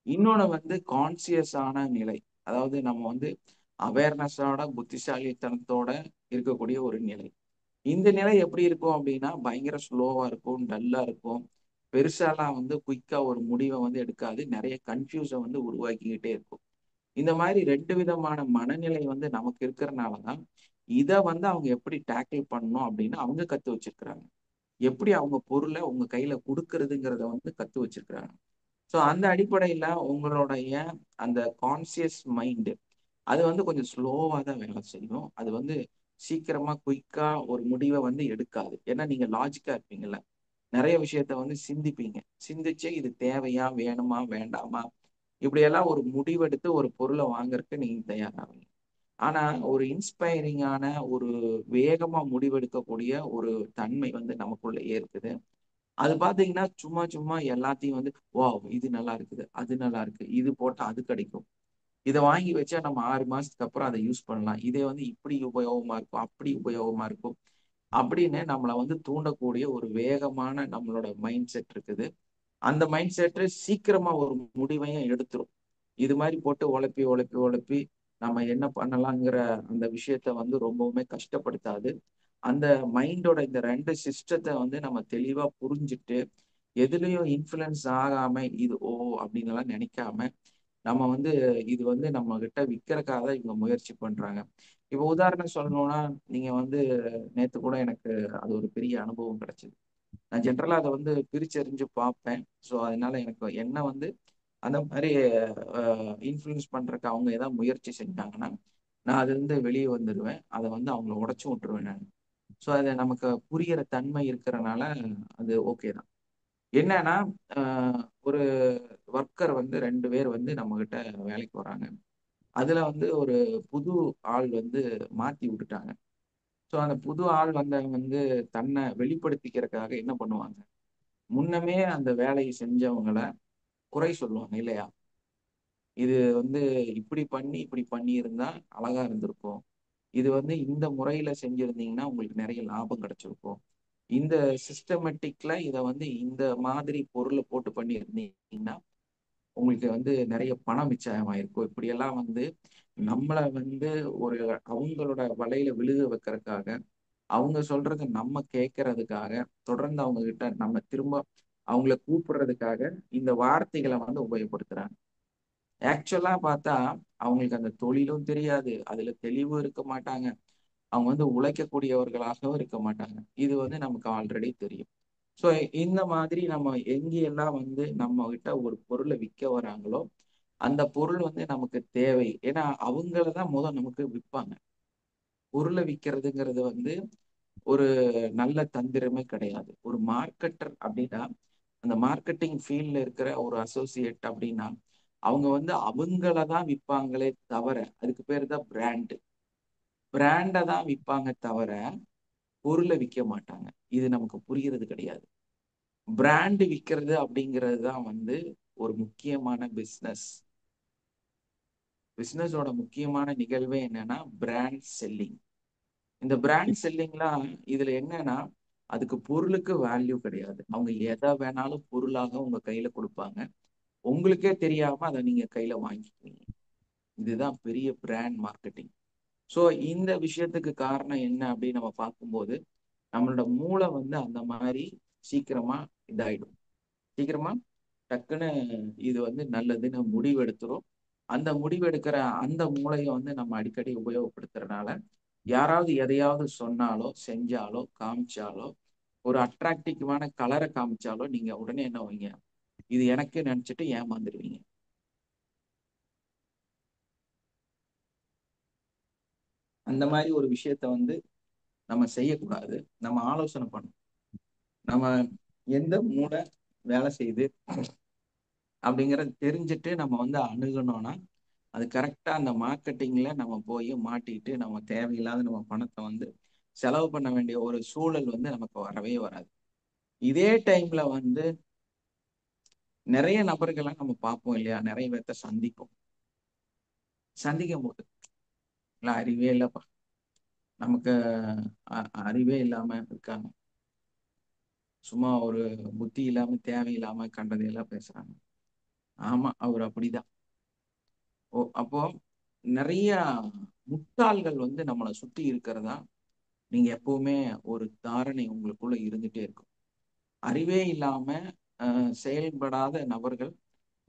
இன்னொன்னு வந்து கான்சியஸான நிலை. அதாவது நம்ம வந்து அவேர்னஸோட புத்திசாலித்தனத்தோட இருக்கக்கூடிய ஒரு நிலை. இந்த நிலை எப்படி இருக்கும் அப்படின்னா பயங்கர ஸ்லோவா இருக்கும், டல்லா இருக்கும். பெருசாலாம் வந்து குயிக்கா ஒரு முடிவை வந்து எடுக்காது. நிறைய கன்ஃபியூஸை வந்து உருவாக்கிக்கிட்டே இருக்கும். இந்த மாதிரி 2 விதமான மனநிலை வந்து நமக்கு இருக்கிறனாலதான் இதை வந்து அவங்க எப்படி டேக்கிள் பண்ணணும் அப்படின்னு அவங்க கத்து வச்சிருக்கிறாங்க. எப்படி அவங்க பொருளை உங்க கையில கொடுக்கறதுங்கிறத வந்து கத்து வச்சிருக்கிறாங்க. ஸோ அந்த அடிப்படையில உங்களுடைய அந்த கான்சியஸ் மைண்டு அது வந்து கொஞ்சம் ஸ்லோவா தான் வேலை செய்யும். அது வந்து சீக்கிரமா குயிக்கா ஒரு முடிவை வந்து எடுக்காது. ஏன்னா நீங்க லாஜிக்கா இருப்பீங்கல்ல, நிறைய விஷயத்த வந்து சிந்திப்பீங்க. சிந்திச்சு இது தேவையா, வேணுமா, வேண்டாமா, இப்படியெல்லாம் ஒரு முடிவெடுத்து ஒரு பொருளை வாங்குறதுக்கு நீங்க தயாராவீங்க. ஆனா ஒரு இன்ஸ்பைரிங்கான ஒரு வேகமா முடிவெடுக்கக்கூடிய ஒரு தன்மை வந்து நமக்குள்ளேயே இருக்குது. அது பாத்தீங்கன்னா சும்மா சும்மா எல்லாத்தையும் வந்து வாவ் இது நல்லா இருக்குது, அது நல்லா இருக்கு, இது போட்டா அது கிடைக்கும், இதை வாங்கி வச்சா நம்ம 6 மாசத்துக்கு அப்புறம் அதை யூஸ் பண்ணலாம், இதே வந்து இப்படி உபயோகமா இருக்கும், அப்படி உபயோகமா இருக்கும் அப்படின்னு நம்மளை வந்து தூண்டக்கூடிய ஒரு வேகமான நம்மளோட மைண்ட் செட் இருக்குது. அந்த மைண்ட் செட் சீக்கிரமா ஒரு முடிவையும் எடுத்துரும். இது மாதிரி போட்டு உழப்பி உழப்பி உழப்பி நம்ம என்ன பண்ணலாங்கிற அந்த விஷயத்த வந்து ரொம்பவுமே கஷ்டப்படுத்தாது. அந்த மைண்டோட இந்த 2 சிஸ்டத்தை வந்து நம்ம தெளிவா புரிஞ்சுட்டு எதுலயும் இன்ஃப்ளூயன்ஸ் ஆகாம இது ஓ அப்படின்னு எல்லாம் நினைக்காம நம்ம வந்து இது வந்து நம்ம கிட்ட விற்கிறக்காக தான் இவங்க முயற்சி பண்றாங்க. இப்போ உதாரணம் சொல்லணும்னா நீங்க வந்து நேத்து கூட எனக்கு அது ஒரு பெரிய அனுபவம் கிடைச்சது. நான் ஜென்ரலா அதை வந்து பிரிச்சறிஞ்சு பார்ப்பேன். ஸோ அதனால எனக்கு என்ன வந்து அந்த மாதிரி இன்ஃப்ளூயன்ஸ் பண்றதுக்கு அவங்க ஏதாவது முயற்சி செஞ்சாங்கன்னா நான் அது வந்து வெளியே வந்துடுவேன். அதை வந்து அவங்கள உடச்சு விட்டுருவேன் நான். ஸோ அது நமக்கு புரியிற தன்மை இருக்கிறனால அது ஓகே தான். என்னன்னா ஒரு ஒர்க்கர் வந்து 2 பேர் வந்து நம்ம கிட்ட வேலைக்கு வராங்க. அதுல வந்து ஒரு புது ஆள் வந்து மாத்தி விட்டுட்டாங்க. ஸோ அந்த புது ஆள் வந்தவங்க வந்து தன்னை வெளிப்படுத்திக்கிறதுக்காக என்ன பண்ணுவாங்க, முன்னமே அந்த வேலையை செஞ்சவங்கள குறை சொல்லுவாங்க இல்லையா? இது வந்து இப்படி பண்ணி இப்படி பண்ணியிருந்தா அழகா இருந்திருக்கும், இது வந்து இந்த முறையில செஞ்சிருந்தீங்கன்னா உங்களுக்கு நிறைய லாபம் கிடைச்சிருக்கும், இந்த சிஸ்டமேட்டிக்ல இதை வந்து இந்த மாதிரி பொருளை போட்டு பண்ணியிருந்தீங்கன்னா உங்களுக்கு வந்து நிறைய பணம் மிச்சமாயிருக்கும். இப்படியெல்லாம் வந்து நம்மளை வந்து ஒரு அவங்களோட வலையில விழுக வைக்கிறதுக்காக அவங்க சொல்றத நம்ம கேட்கறதுக்காக தொடர்ந்து அவங்க கிட்ட நம்ம திரும்ப அவங்கள கூப்பிடுறதுக்காக இந்த வார்த்தைகளை வந்து உபயோகப்படுத்துறாங்க. ஆக்சுவலா பார்த்தா அவங்களுக்கு அந்த தொழிலும் தெரியாது, அதுல தெளிவும் இருக்க மாட்டாங்க, அவங்க வந்து உழைக்கக்கூடியவர்களாகவும் இருக்க மாட்டாங்க. இது வந்து நமக்கு ஆல்ரெடி தெரியும். ஸோ இந்த மாதிரி நம்ம எங்கெல்லாம் வந்து நம்ம கிட்ட ஒரு பொருளை விற்க வராங்களோ அந்த பொருள் வந்து நமக்கு தேவை. ஏன்னா அவங்கள தான் நமக்கு விற்பாங்க. பொருளை விற்கிறதுங்கிறது வந்து ஒரு நல்ல தந்திரமே கிடையாது. ஒரு மார்க்கெட்டர் அப்படின்னா, அந்த மார்க்கெட்டிங் ஃபீல்ட்ல இருக்கிற ஒரு அசோசியேட் அப்படின்னா, அவங்க வந்து அவங்கள தான் விற்பாங்களே தவிர, அதுக்கு பேர் தான் பிராண்டு. பிராண்டை தான் விற்பாங்க தவிர, பொருளை விற்க மாட்டாங்க. இது நமக்கு புரிகிறது கிடையாது. பிராண்டு விற்கிறது அப்படிங்கிறது தான் வந்து ஒரு முக்கியமான பிஸ்னஸ். பிஸ்னஸோட முக்கியமான நிகழ்வே என்னன்னா பிராண்ட் செல்லிங். இந்த பிராண்ட் செல்லிங்லாம் இதுல என்னன்னா, அதுக்கு பொருளுக்கு வேல்யூ கிடையாது. அவங்க எதை வேணாலும் பொருளாக உங்க கையில கொடுப்பாங்க. உங்களுக்கே தெரியாம அதை நீங்க கையில வாங்கிக்குவீங்க. இதுதான் பெரிய பிராண்ட் மார்க்கெட்டிங். ஸோ இந்த விஷயத்துக்கு காரணம் என்ன அப்படின்னு நம்ம பார்க்கும்போது, நம்மளோட மூளை வந்து அந்த மாதிரி சீக்கிரமா இதாயிடும். சீக்கிரமா டக்குன்னு இது வந்து நல்லதுன்னு முடிவெடுத்துரும். அந்த முடிவெடுக்கிற அந்த மூளையை வந்து நம்ம அடிக்கடி உபயோகப்படுத்துறதுனால, யாராவது எதையாவது சொன்னாலோ செஞ்சாலோ காமிச்சாலோ ஒரு அட்ராக்டிவான கலரை காமிச்சாலோ நீங்க உடனே என்ன வைங்க, இது எனக்கு நினைச்சிட்டு ஏமாந்துருவீங்க. அந்த மாதிரி ஒரு விஷயத்த வந்து நம்ம செய்யக்கூடாது. நம்ம ஆலோசனை பண்ணணும். நம்ம எந்த மூளை வேலை செய்யுது அப்படிங்கறத தெரிஞ்சுட்டு நம்ம வந்து அணுகணும்னா, அது கரெக்டா அந்த மார்க்கெட்டிங்ல நம்ம போய் மாட்டிட்டு நம்ம தேவையில்லாத நம்ம பணத்தை வந்து செலவு பண்ண வேண்டிய ஒரு சூழல் வந்து நமக்கு வரவே வராது. இதே டைம்ல வந்து நிறைய நபர்களை நம்ம பார்ப்போம் இல்லையா, நிறைய பேர்த்த சந்திக்கும் போது அறிவே இல்லப்பா, நமக்கு அறிவே இல்லாம இருக்காங்க, சும்மா ஒரு புத்தி இல்லாம தேவையில்லாம கண்டதையெல்லாம் பேசுறாங்க. ஆமா, அவர் அப்படிதான். அப்போ நிறைய முட்டாள்கள் வந்து நம்மளை சுத்தி இருக்கிறதா நீங்க எப்பவுமே ஒரு தாரணை உங்களுக்குள்ள இருந்துட்டே இருக்கும். அறிவே இல்லாம செயல்படாத நபர்கள்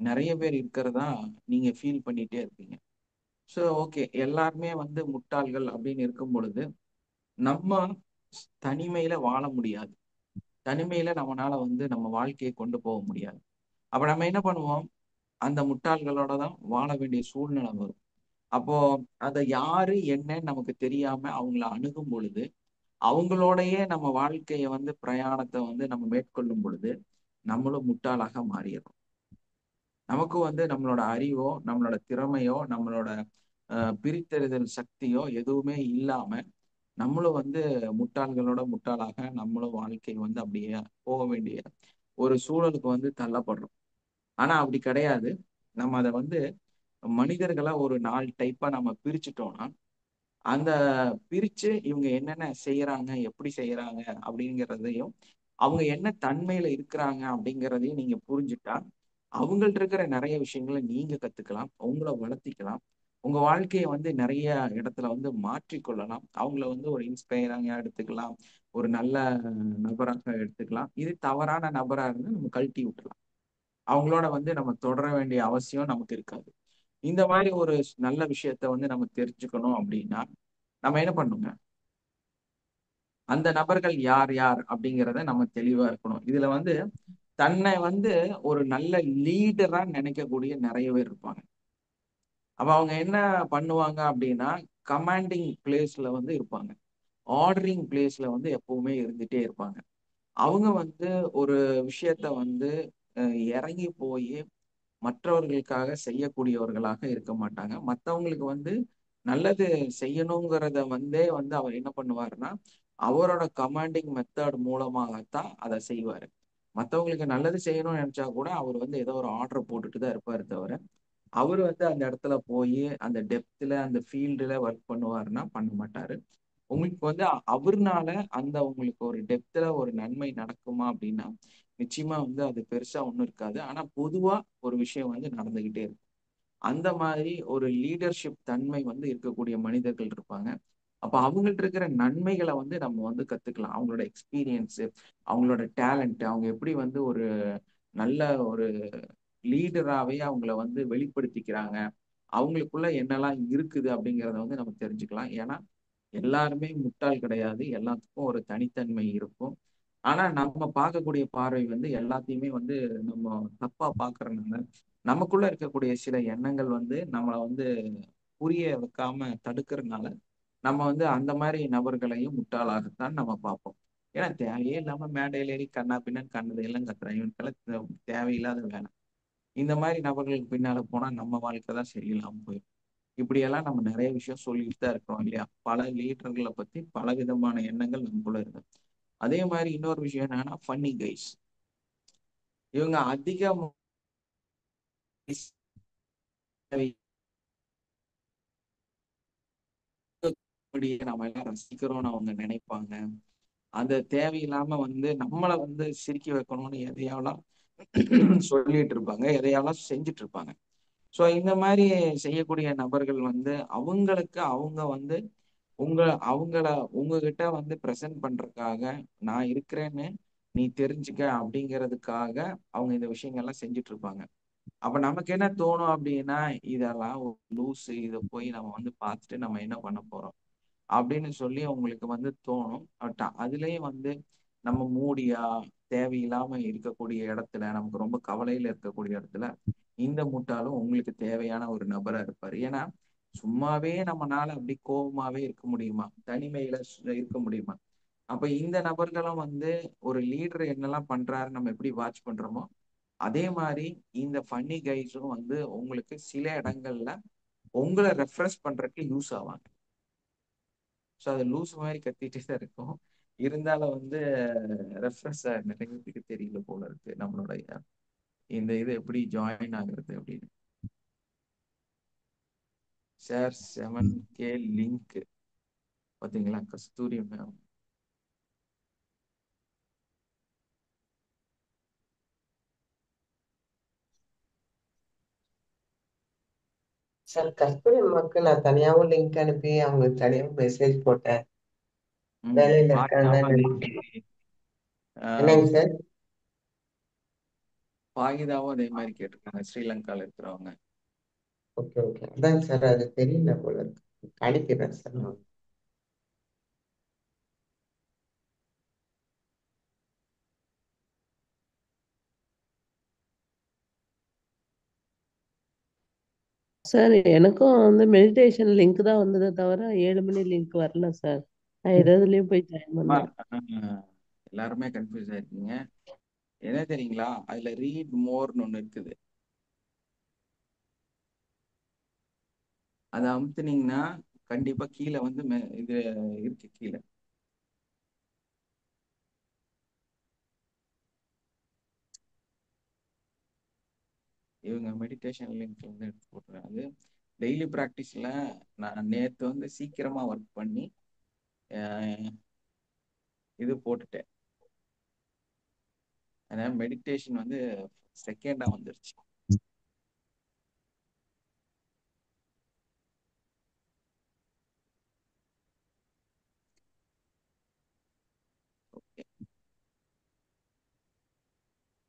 நிறைய பேர் இருக்கிறதா நீங்க ஃபீல் பண்ணிட்டே இருப்பீங்க. ஸோ ஓகே, எல்லாருமே வந்து முட்டாள்கள் அப்படின்னு இருக்கும் பொழுது நம்ம தனிமையில வாழ முடியாது. தனிமையில நம்மளால வந்து நம்ம வாழ்க்கையை கொண்டு போக முடியாது. அப்ப நம்ம என்ன பண்ணுவோம், அந்த முட்டாள்களோட தான் வாழ வேண்டிய சூழ்நிலை வரும். அப்போ அதை யாரு என்னன்னு நமக்கு தெரியாம அவங்கள அணுகும் பொழுது, அவங்களோடயே நம்ம வாழ்க்கைய வந்து பிரயாணத்தை வந்து நம்ம மேற்கொள்ளும் பொழுது நம்மளும் முட்டாளாக மாறிடும். நமக்கு வந்து நம்மளோட அறிவோ நம்மளோட திறமையோ நம்மளோட பிரித்தறிதல் சக்தியோ எதுவுமே இல்லாம நம்மளும் வந்து முட்டாள்களோட முட்டாளாக நம்மளும் வாழ்க்கை வந்து அப்படியே போக வேண்டிய ஒரு சூழலுக்கு வந்து தள்ளப்படுறோம். ஆனா அப்படி கிடையாது. நம்ம அதை வந்து மனிதர்களா ஒரு 4 டைப்பா நம்ம பிரிச்சுட்டோம்னா, அந்த பிரிச்சு இவங்க என்னென்ன செய்யறாங்க, எப்படி செய்யறாங்க அப்படிங்கிறதையும், அவங்க என்ன தன்மையில இருக்கிறாங்க அப்படிங்கிறதையும் நீங்க புரிஞ்சுட்டா, அவங்கள்ட்ட இருக்கிற நிறைய விஷயங்களை நீங்க கத்துக்கலாம், உங்களை வளர்த்திக்கலாம், உங்க வாழ்க்கையை வந்து நிறைய இடத்துல வந்து மாற்றிக்கொள்ளலாம், அவங்கள வந்து ஒரு இன்ஸ்பைராக எடுத்துக்கலாம், ஒரு நல்ல நபராக எடுத்துக்கலாம். இது தவறான நபரா இருந்து நம்ம கழட்டி விட்டுலாம். அவங்களோட வந்து நம்ம தொடர வேண்டிய அவசியம் நமக்கு இருக்காது. இந்த மாதிரி ஒரு நல்ல விஷயத்த வந்து நம்ம தெரிஞ்சுக்கணும் அப்படின்னா நம்ம என்ன பண்ணுங்க, அந்த நபர்கள் யார் யார் அப்படிங்கிறத நம்ம தெளிவா இருக்கணும். இதுல வந்து தன்னை வந்து ஒரு நல்ல லீடரா நினைக்கக்கூடிய நிறைய பேர் இருப்பாங்க. அப்ப அவங்க என்ன பண்ணுவாங்க அப்படின்னா, கமாண்டிங் பிளேஸ்ல வந்து இருப்பாங்க, ஆர்டரிங் பிளேஸ்ல வந்து எப்பவுமே இருந்துட்டே இருப்பாங்க. அவங்க வந்து ஒரு விஷயத்த வந்து இறங்கி போய் மற்றவர்களுக்காக செய்யக்கூடியவர்களாக இருக்க மாட்டாங்க. மற்றவங்களுக்கு வந்து நல்லது செய்யணுங்கிறத வந்தே வந்து அவர் என்ன பண்ணுவாருன்னா, அவரோட கமாண்டிங் மெத்தட் மூலமாகத்தான் அதை செய்வாரு. மற்றவங்களுக்கு நல்லது செய்யணும்னு நினைச்சா கூட அவர் வந்து ஏதோ ஒரு ஆர்டர் போட்டுட்டு தான் இருப்பாரு தவிர, அவர் வந்து அந்த இடத்துல போய் அந்த டெப்த்ல அந்த ஃபீல்டுல ஒர்க் பண்ணுவாருன்னா பண்ண மாட்டாரு. உங்களுக்கு வந்து அவர்னால அந்த உங்களுக்கு ஒரு டெப்த்ல ஒரு நன்மை நடக்குமா அப்படின்னா, நிச்சயமா வந்து அது பெருசா ஒண்ணும் இருக்காது. ஆனா பொதுவா ஒரு விஷயம் வந்து நடந்துகிட்டே இருக்கும். அந்த மாதிரி ஒரு லீடர்ஷிப் தன்மை வந்து இருக்கக்கூடிய மனிதர்கள் இருப்பாங்க. அப்ப அவங்கள்ட்ட இருக்கிற நன்மைகளை வந்து நம்ம வந்து கத்துக்கலாம். அவங்களோட எக்ஸ்பீரியன்ஸ், அவங்களோட டேலண்ட், அவங்க எப்படி வந்து ஒரு நல்ல ஒரு லீடராவே அவங்கள வந்து வெளிப்படுத்திக்கிறாங்க, அவங்களுக்குள்ள என்னெல்லாம் இருக்குது அப்படிங்கிறத வந்து நம்ம தெரிஞ்சுக்கலாம். ஏன்னா எல்லாருமே முட்டாள் கிடையாது. எல்லாத்துக்கும் ஒரு தனித்தன்மை இருக்கும். ஆனா நம்ம பார்க்கக்கூடிய பார்வை வந்து எல்லாத்தையுமே வந்து நம்ம தப்பா பார்க்கறதுனால நமக்குள்ள இருக்கக்கூடிய சில எண்ணங்கள் வந்து நம்மளை வந்து புரிய வைக்காம தடுக்கிறதுனால நம்ம வந்து அந்த மாதிரி நபர்களையும் முட்டாளாகத்தான் நம்ம பார்ப்போம். ஏன்னா தேவையே இல்லாம மேடையில ஏறி கண்ணா பின்னான்னு கண்டதையெல்லாம் கத்துறான். இவனுக்கெல்லாம் தேவையில்லாத வேலை. இந்த மாதிரி நபர்களுக்கு பின்னால போனா நம்ம வாழ்க்கை தான் சரியில்லாம போயிடும். இப்படியெல்லாம் நம்ம நிறைய விஷயம் சொல்லிட்டு தான் இருக்கிறோம் இல்லையா? பல லீடர்களை பத்தி பல விதமான எண்ணங்கள் நமக்குள்ள இருக்கு. அதே மாதிரி இன்னொரு விஷயம் என்னன்னா ஃபன்னி கைஸ். இவங்க அதிக நம்ம எல்லாம் ரசிக்கிறோம்னு அவங்க நினைப்பாங்க. அந்த தேவையில்லாம வந்து நம்மளை வந்து சிரிக்க வைக்கணும்னு எதையாவெல்லாம் சொல்லிட்டு இருப்பாங்க, எதையாவெல்லாம் செஞ்சுட்டு இருப்பாங்க. ஸோ இந்த மாதிரி செய்யக்கூடிய நபர்கள் வந்து அவங்களுக்கு அவங்க வந்து உங்க அவங்கள உங்ககிட்ட வந்து ப்ரெசென்ட் பண்றதுக்காக நான் இருக்கிறேன்னு நீ தெரிஞ்சுக்க அப்படிங்கிறதுக்காக அவங்க இந்த விஷயங்கள்லாம் செஞ்சுட்டு இருப்பாங்க. அப்ப நமக்கு என்ன தோணும் அப்படின்னா, இதெல்லாம் ஒரு லூசு, இதை போய் நம்ம வந்து பார்த்துட்டு நம்ம என்ன பண்ண போறோம் அப்படின்னு சொல்லி உங்களுக்கு வந்து தோணும். பட் அதுலயும் வந்து நம்ம மூடியா தேவையில்லாம இருக்கக்கூடிய இடத்துல, நமக்கு ரொம்ப கவலையில இருக்கக்கூடிய இடத்துல இந்த முட்டாளும் உங்களுக்கு தேவையான ஒரு நபரா இருப்பாரு. ஏன்னா சும்மாவே நம்மனால அப்படி கோபமாவே இருக்க முடியுமா? தனிமையில இருக்க முடியுமா? அப்ப இந்த நபர்களும் வந்து ஒரு லீடர் என்னெல்லாம் பண்றாரு நம்ம எப்படி வாட்ச் பண்றோமோ அதே மாதிரி இந்த ஃபன்னி கைஸும் வந்து உங்களுக்கு சில இடங்கள்ல உங்களை ரெஃப்ரெஷ் பண்றதுக்கு யூஸ் ஆவாங்க. ஸோ அது லூஸ் மாதிரி கத்திட்டே தான் இருக்கும். இருந்தாலும் வந்து ரெஃப்ரெஷ் நிறைய பேருக்கு தெரியல போல இருக்கு நம்மளுடைய இந்த இது எப்படி ஜாயின் ஆகுறது அப்படின்னு. ஷேர் 7K லிங்க் பாத்தீங்களா? கஸ்தூரி மேம். சார் கஸ்தூரி அம்மாவுக்கு நான் தனியாவும் லிங்க் அனுப்பி அவங்களுக்கு தனியாவும் மெசேஜ் போட்டேன். வேலையில இருக்காங்கன்னு பாகிதாவும் அதே நினைக்கிறேன். மாதிரி என்னங்க சார்? பாகிதாவும் அதே மாதிரி கேட்டிருக்காங்க ஸ்ரீலங்கால இருக்கிறவங்க. ஓகே ஓகே, அதாங்க சார், அது தெரியல போல இருக்கு. அனுப்பிடுறேன் சார் நான். சார் எனக்கும் வந்து மெடிடேஷன் லிங்க் தான் வந்ததே தவிர 7 மணி லிங்க் வரல சார். நான் எதுலயும் போய் ஜாயின் பண்ணேன். எல்லாருமே கன்ஃபியூஸ் ஆயிருக்கீங்க. என்ன தெரியுங்களா? அதுல ரீட் மோர்னு ஒண்ணு இருக்குது. அதை அமுத்துனீங்கன்னா கண்டிப்பா கீழே வந்து இது இருக்கு கீழே. இவங்க மெடிடேஷன் லிங்க் வந்து எடுத்து போட்டுறேன். அது டெய்லி ப்ராக்டிஸ்ல நான் நேற்று வந்து சீக்கிரமா ஒர்க் பண்ணி இது போட்டுட்டேன். அதனால மெடிடேஷன் வந்து செகண்டா வந்துருச்சு.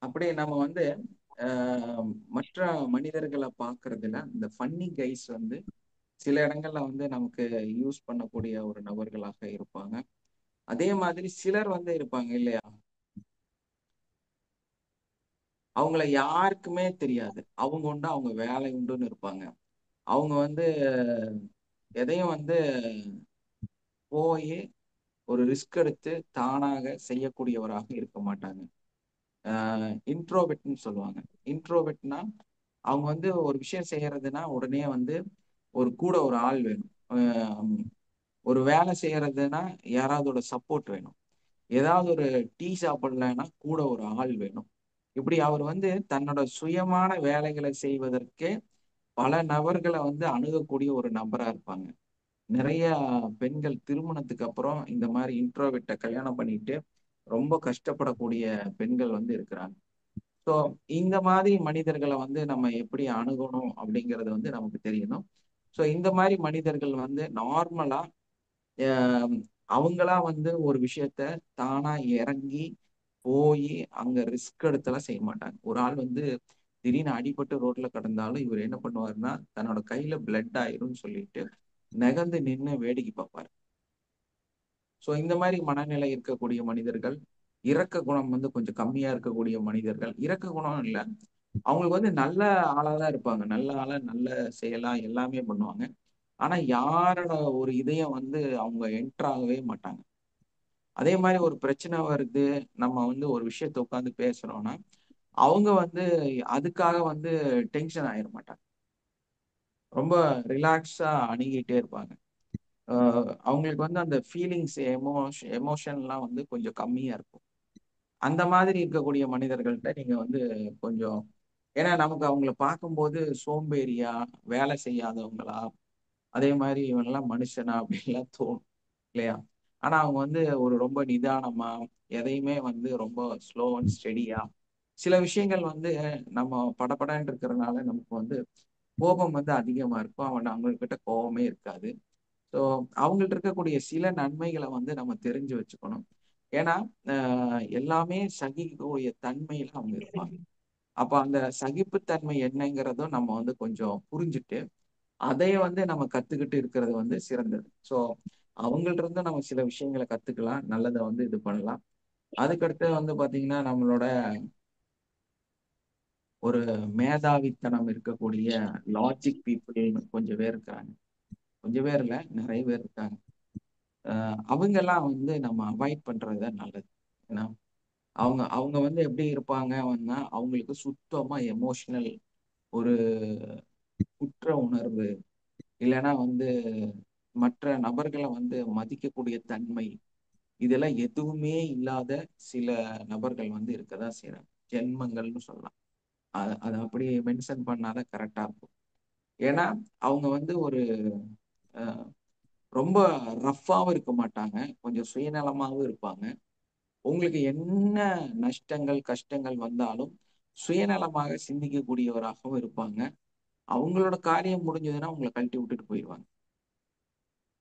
அப்படியே நம்ம வந்து மற்ற மனிதர்களை பார்க்கறதுல இந்த ஃபன்னி கைஸ் வந்து சில இடங்கள்ல வந்து நமக்கு யூஸ் பண்ணக்கூடிய ஒரு நபர்களாக இருப்பாங்க. அதே மாதிரி சிலர் வந்து இருப்பாங்க இல்லையா? அவங்கள யாருக்குமே தெரியாது, அவங்க உண்டு அவங்க வேலை உண்டுன்னு இருப்பாங்க. அவங்க வந்து எதையும் வந்து போய் ஒரு ரிஸ்க் எடுத்து தானாக செய்யக்கூடியவராக இருக்க மாட்டாங்க. இன்ட்ரோவெட்னு சொல்லுவாங்க. இன்ட்ரோவெட்னா அவங்க வந்து ஒரு விஷயம் செய்யறதுன்னா உடனே வந்து கூட ஒரு ஆள் வேணும். ஒரு வேலை செய்யறதுன்னா யாராவதோட சப்போர்ட் வேணும். ஏதாவது ஒரு டீ சாப்பிடலைன்னா கூட ஒரு ஆள் வேணும். இப்படி அவர் வந்து தன்னோட சுயமான வேலைகளை செய்வதற்கே பல நபர்களை வந்து அணுகக்கூடிய ஒரு நபரா இருப்பாங்க. நிறைய பெண்கள் திருமணத்துக்கு அப்புறம் இந்த மாதிரி இன்ட்ரோவிட்ட கல்யாணம் பண்ணிட்டு ரொம்ப கஷ்டப்படக்கூடிய பெண்கள் வந்து இருக்கிறாங்க. ஸோ இந்த மாதிரி மனிதர்களை வந்து நம்ம எப்படி அணுகணும் அப்படிங்கிறது வந்து நமக்கு தெரியணும். ஸோ இந்த மாதிரி மனிதர்கள் வந்து நார்மலா அவங்களா வந்து ஒரு விஷயத்த தானா இறங்கி போய் அங்க ரிஸ்க் எடுத்தெல்லாம் செய்ய மாட்டாங்க. ஒரு ஆள் வந்து திடீர்னு அடிபட்டு ரோட்ல கிடந்தாலும் இவர் என்ன பண்ணுவாருன்னா தன்னோட கையில பிளட் ஆயிரும்னு சொல்லிட்டு நகர்ந்து நின்று வேடிக்கை பார்ப்பாரு. ஸோ இந்த மாதிரி மனநிலை இருக்கக்கூடிய மனிதர்கள் இரக்க குணம் வந்து கொஞ்சம் கம்மியா இருக்கக்கூடிய மனிதர்கள், இரக்க குணம் இல்லை, அவங்களுக்கு வந்து நல்ல ஆளா தான் இருப்பாங்க, நல்ல ஆளா நல்ல செயலா எல்லாமே பண்ணுவாங்க. ஆனா யாரோட ஒரு இதயம் வந்து அவங்க என்டர் ஆகவே மாட்டாங்க. அதே மாதிரி ஒரு பிரச்சனை வருது, நம்ம வந்து ஒரு விஷயத்த உட்காந்து பேசுறோம்னா அவங்க வந்து அதுக்காக வந்து டென்ஷன் ஆயிட மாட்டாங்க. ரொம்ப ரிலாக்ஸா அணுகிட்டே இருப்பாங்க. அவங்களுக்கு வந்து அந்த ஃபீலிங்ஸ் எமோஷன்லாம் வந்து கொஞ்சம் கம்மியா இருக்கும். அந்த மாதிரி இருக்கக்கூடிய மனிதர்கள்ட்ட நீங்க வந்து கொஞ்சம், ஏன்னா நமக்கு அவங்கள பார்க்கும்போது சோம்பேறியா, வேலை செய்யாதவங்களா, அதே மாதிரி இவங்கெல்லாம் மனுஷனா அப்படின்லாம் தோணும் இல்லையா? ஆனா அவங்க வந்து ஒரு ரொம்ப நிதானமா, எதையுமே வந்து ரொம்ப ஸ்லோ அண்ட் ஸ்டெடியா, சில விஷயங்கள் வந்து நம்ம படபடன்னு இருக்கிறதுனால நமக்கு வந்து கோபம் வந்து அதிகமா இருக்கும். அவங்ககிட்ட கோபமே இருக்காது. ஸோ அவங்கள்ட்ட இருக்கக்கூடிய சில நன்மைகளை வந்து நம்ம தெரிஞ்சு வச்சுக்கணும். ஏன்னா எல்லாமே சகிக்கக்கூடிய தன்மையில அவங்க இருப்பாங்க. அப்ப அந்த சகிப்புத்தன்மை என்னங்கிறதும் நம்ம வந்து கொஞ்சம் புரிஞ்சுட்டு அதைய வந்து நம்ம கத்துக்கிட்டு இருக்கிறது வந்து சிறந்தது. ஸோ அவங்கள்ட்ட இருந்து நம்ம சில விஷயங்களை கத்துக்கலாம், நல்லதை வந்து இது பண்ணலாம். அதுக்கடுத்து வந்து பாத்தீங்கன்னா நம்மளோட ஒரு மேதாவித்தனம் இருக்கக்கூடிய லாஜிக் பீப்புள்னு கொஞ்சம் பேர் இருக்காங்க. கொஞ்சம் பேர் இல்ல, நிறைய பேர் இருக்காங்க. அவங்க எல்லாம் வந்து நம்ம அவாய்ட் பண்றது நல்லது. ஏன்னா அவங்க அவங்க வந்து எப்படி இருப்பாங்கன்னா அவங்களுக்கு சுத்தமா எமோஷனல் ஒரு குற்ற உணர்வு, இல்லைன்னா வந்து மற்ற நபர்களை வந்து மதிக்கக்கூடிய தன்மை, இதெல்லாம் எதுவுமே இல்லாத சில நபர்கள் வந்து இருக்கதான் செய்யறாங்க. ஜென்மங்கள்னு சொல்லலாம். அதை அப்படி மென்ஷன் பண்ணாதான் கரெக்டா இருக்கும். ஏன்னா அவங்க வந்து ஒரு அஹ், ரொம்ப ரஃப்பாவும் இருக்க மாட்டாங்க, கொஞ்சம் சுயநலமாவும் இருப்பாங்க. உங்களுக்கு என்ன நஷ்டங்கள் கஷ்டங்கள் வந்தாலும் சுயநலமாக சிந்திக்கக்கூடியவராகவும் இருப்பாங்க. அவங்களோட காரியம் முடிஞ்சதுன்னா உங்களை கழட்டி விட்டுட்டு போயிடுவாங்க.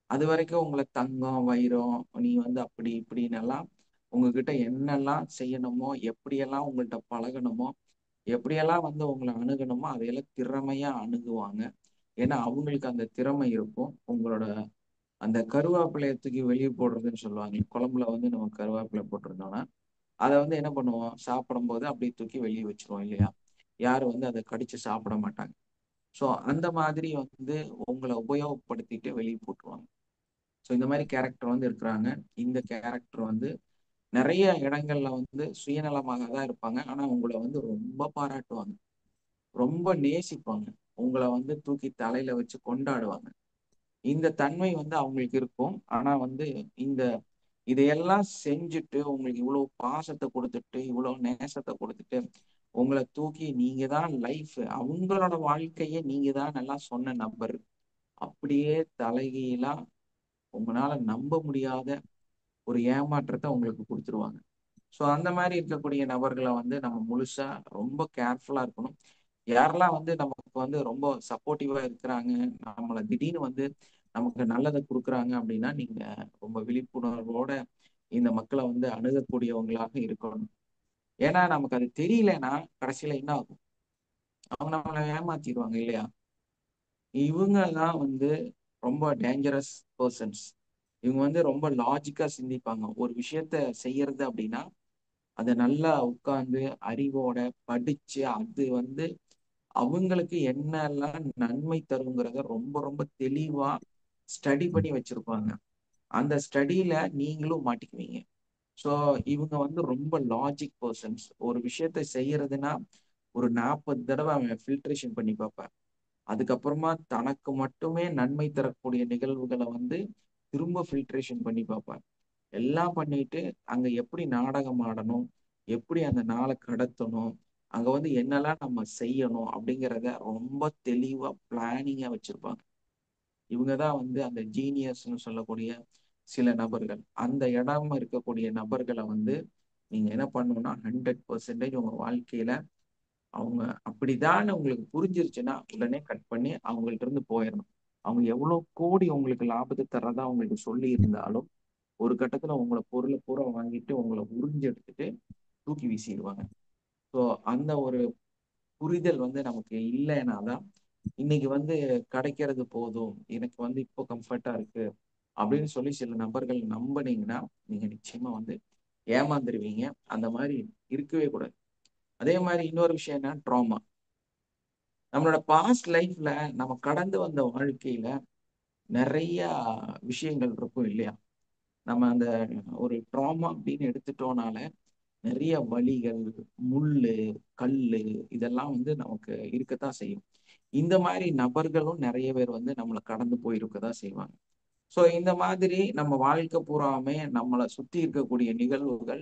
அது வரைக்கும் உங்களை தங்கம் வைரம் நீ வந்து அப்படி இப்படின்னு எல்லாம் உங்ககிட்ட என்னெல்லாம் செய்யணுமோ, எப்படியெல்லாம் உங்கள்கிட்ட பழகணுமோ, எப்படியெல்லாம் வந்து உங்களை அணுகணுமோ அதையெல்லாம் திறமையா அணுகுவாங்க. ஏன்னா அவங்களுக்கு அந்த திறமை இருக்கும். உங்களோட அந்த கருவேப்பிலையை தூக்கி வெளியே போடுறதுன்னு சொல்லுவாங்க. குழம்புல வந்து நம்ம கருவேப்பிலை போட்டிருந்தோம்னா அதை வந்து என்ன பண்ணுவோம், சாப்பிடும்போது அப்படியே தூக்கி வெளியே வச்சிருவோம் இல்லையா? யாரும் வந்து அதை கடிச்சு சாப்பிட மாட்டாங்க. ஸோ அந்த மாதிரி வந்து உங்களை உபயோகப்படுத்திட்டு வெளியே போட்டுருவாங்க. ஸோ இந்த மாதிரி கேரக்டர் வந்து இருக்கிறாங்க. இந்த கேரக்டர் வந்து நிறைய இடங்கள்ல வந்து சுயநலமாக தான் இருப்பாங்க. ஆனா உங்களை வந்து ரொம்ப பாராட்டுவாங்க, ரொம்ப நேசிப்பாங்க, உங்களை வந்து தூக்கி தலையில வச்சு கொண்டாடுவாங்க. இந்த தன்மை வந்து அவங்களுக்கு இருக்கும். ஆனா வந்து இந்த இதையெல்லாம் செஞ்சுட்டு உங்களுக்கு இவ்வளவு பாசத்தை கொடுத்துட்டு இவ்வளவு நேசத்தை கொடுத்துட்டு உங்களை தூக்கி நீங்க தான் லைஃப், அவங்களோட வாழ்க்கையை நீங்க தான் நல்லா சொன்ன நபர், அப்படியே தலைகீழா உங்களால நம்ப முடியாத ஒரு ஏமாற்றத்தை உங்களுக்கு கொடுத்துருவாங்க. ஸோ அந்த மாதிரி இருக்கக்கூடிய நபர்களை வந்து நம்ம முழுசா ரொம்ப கேர்ஃபுல்லா இருக்கணும். யாரெல்லாம் வந்து நமக்கு வந்து ரொம்ப சப்போர்ட்டிவா இருக்கிறாங்க, நம்மளை திடீர்னு வந்து நமக்கு நல்லதை கொடுக்குறாங்க அப்படின்னா நீங்க ரொம்ப விழிப்புணர்வோட இந்த மக்களை வந்து அணுகக்கூடியவங்களாக இருக்கணும். ஏன்னா நமக்கு அது தெரியலன்னா கடைசியில என்ன ஆகும், அவங்க நம்மளை ஏமாத்திடுவாங்க இல்லையா? இவங்க தான் வந்து ரொம்ப டேஞ்சரஸ் பர்சன்ஸ். இவங்க வந்து ரொம்ப லாஜிக்கா சிந்திப்பாங்க. ஒரு விஷயத்த செய்யறது அப்படின்னா அதை நல்லா உட்கார்ந்து அறிவோட படிச்சு அது வந்து அவங்களுக்கு என்னெல்லாம் நன்மை தருங்கிறத ரொம்ப ரொம்ப தெளிவா ஸ்டடி பண்ணி வச்சிருப்பாங்க. அந்த ஸ்டடியில நீங்களும் மாட்டிக்குவீங்க. ஸோ இவங்க வந்து ரொம்ப லாஜிக் பர்சன்ஸ். ஒரு விஷயத்த செய்யறதுன்னா ஒரு 40 தடவை அவன் ஃபில்ட்ரேஷன் பண்ணி பார்ப்பேன். அதுக்கப்புறமா தனக்கு மட்டுமே நன்மை தரக்கூடிய நிகழ்வுகளை வந்து திரும்ப ஃபில்ட்ரேஷன் பண்ணி பார்ப்பேன். எல்லாம் பண்ணிட்டு அங்க எப்படி நாடகம் ஆடணும், எப்படி அந்த நாளை கடத்தணும், அங்க வந்து என்னெல்லாம் நம்ம செய்யணும் அப்படிங்கிறத ரொம்ப தெளிவா பிளானிங்கா வச்சிருப்பாங்க. இவங்கதான் வந்து அந்த ஜீனியஸ்னு சொல்லக்கூடிய சில நபர்கள். அந்த இடம் இருக்கக்கூடிய நபர்களை வந்து நீங்க என்ன பண்ணணும்னா 100% உங்க வாழ்க்கையில அவங்க அப்படிதான் உங்களுக்கு புரிஞ்சிருச்சுன்னா உடனே கட் பண்ணி அவங்கள்ட்ட இருந்து போயிடணும். அவங்க எவ்வளவு கோடி உங்களுக்கு லாபத்தை தர்றதா உங்களுக்கு சொல்லி இருந்தாலும் ஒரு கட்டத்துல உங்களை பொருளை பூரா வாங்கிட்டு உங்களை உறிஞ்சு எடுத்துட்டு தூக்கி வீசிடுவாங்க. ஸோ அந்த ஒரு புரிதல் வந்து நமக்கு இல்லைன்னாதான் இன்னைக்கு வந்து கிடைக்கிறது போதும், எனக்கு வந்து இப்போ கம்ஃபர்ட்டா இருக்கு அப்படின்னு சொல்லி சில நபர்கள் நம்பினீங்கன்னா நீங்க நிச்சயமா வந்து ஏமாந்துருவீங்க. அந்த மாதிரி இருக்கவே கூடாது. அதே மாதிரி இன்னொரு விஷயம் என்ன, ட்ராமா. நம்மளோட பாஸ்ட் லைஃப்ல நம்ம கடந்து வந்த வாழ்க்கையில நிறைய விஷயங்கள் இருக்கும் இல்லையா? நம்ம அந்த ஒரு ட்ராமா அப்படின்னு எடுத்துட்டோம்னால நிறைய வலிகள், முள்ளு, கல்லு இதெல்லாம் வந்து நமக்கு இருக்கத்தான் செய்யும். இந்த மாதிரி நபர்களும் நிறைய பேர் வந்து நம்மளை கடந்து போயிருக்கதான் செய்வாங்க. ஸோ இந்த மாதிரி நம்ம வாழ்க்கை பூராமே நம்மளை சுத்தி இருக்கக்கூடிய நிகழ்வுகள்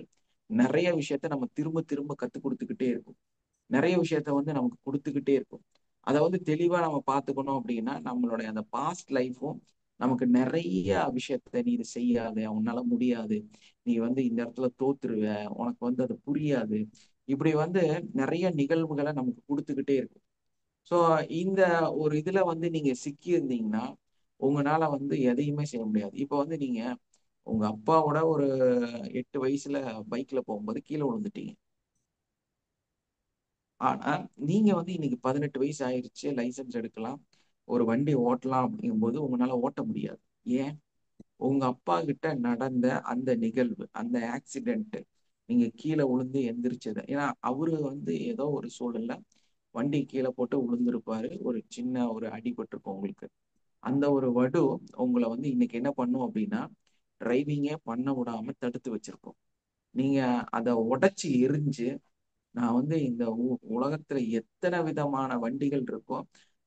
நிறைய விஷயத்த நம்ம திரும்ப திரும்ப கற்றுக் கொடுத்துக்கிட்டே இருக்கும். நிறைய விஷயத்த வந்து நமக்கு கொடுத்துக்கிட்டே இருக்கும். அதை வந்து தெளிவா நம்ம பார்த்துக்கணும் அப்படின்னா நம்மளுடைய அந்த பாஸ்ட் லைஃப்பும் நமக்கு நிறைய விஷயத்த, நீ இது செய்யாத, உன்னால முடியாது, நீ வந்து இந்த இடத்துல தோத்துருவ, உனக்கு வந்து அது புரியாது, இப்படி வந்து நிறைய நிகழ்வுகளை நமக்கு கொடுத்துக்கிட்டே இருக்கும். ஸோ இந்த ஒரு இதுல வந்து நீங்க சிக்கி இருந்தீங்கன்னா உங்களால வந்து எதையுமே செய்ய முடியாது. இப்போ வந்து நீங்க உங்க அப்பாவோட ஒரு 8 வயசுல பைக்ல போகும்போது கீழே விழுந்துட்டீங்க. ஆனா நீங்க வந்து இன்னைக்கு 18 வயசு ஆயிருச்சு, லைசன்ஸ் எடுக்கலாம், ஒரு வண்டி ஓட்டலாம் அப்படிங்கும்போது உங்களால ஓட்ட முடியாது. ஏன்? உங்க அப்பா கிட்ட நடந்த அந்த நிகழ்வு, அந்த ஆக்சிடென்ட், நீங்க கீழே விழுந்து எந்திரிச்சது. ஏன்னா அவரு வந்து ஏதோ ஒரு சூழல்ல வண்டி கீழே போட்டு விழுந்திருப்பாரு, ஒரு சின்ன ஒரு அடிபட்டிருக்கும் உங்களுக்கு. அந்த ஒரு வடு உங்களை வந்து இன்னைக்கு என்ன பண்ணும் அப்படின்னா டிரைவிங்கே பண்ண விடாம தடுத்து வச்சிருக்கோம். நீங்க அதை உடைச்சி எரிஞ்சு, நான் வந்து இந்த உலகத்துல எத்தனை விதமான வண்டிகள் இருக்கோ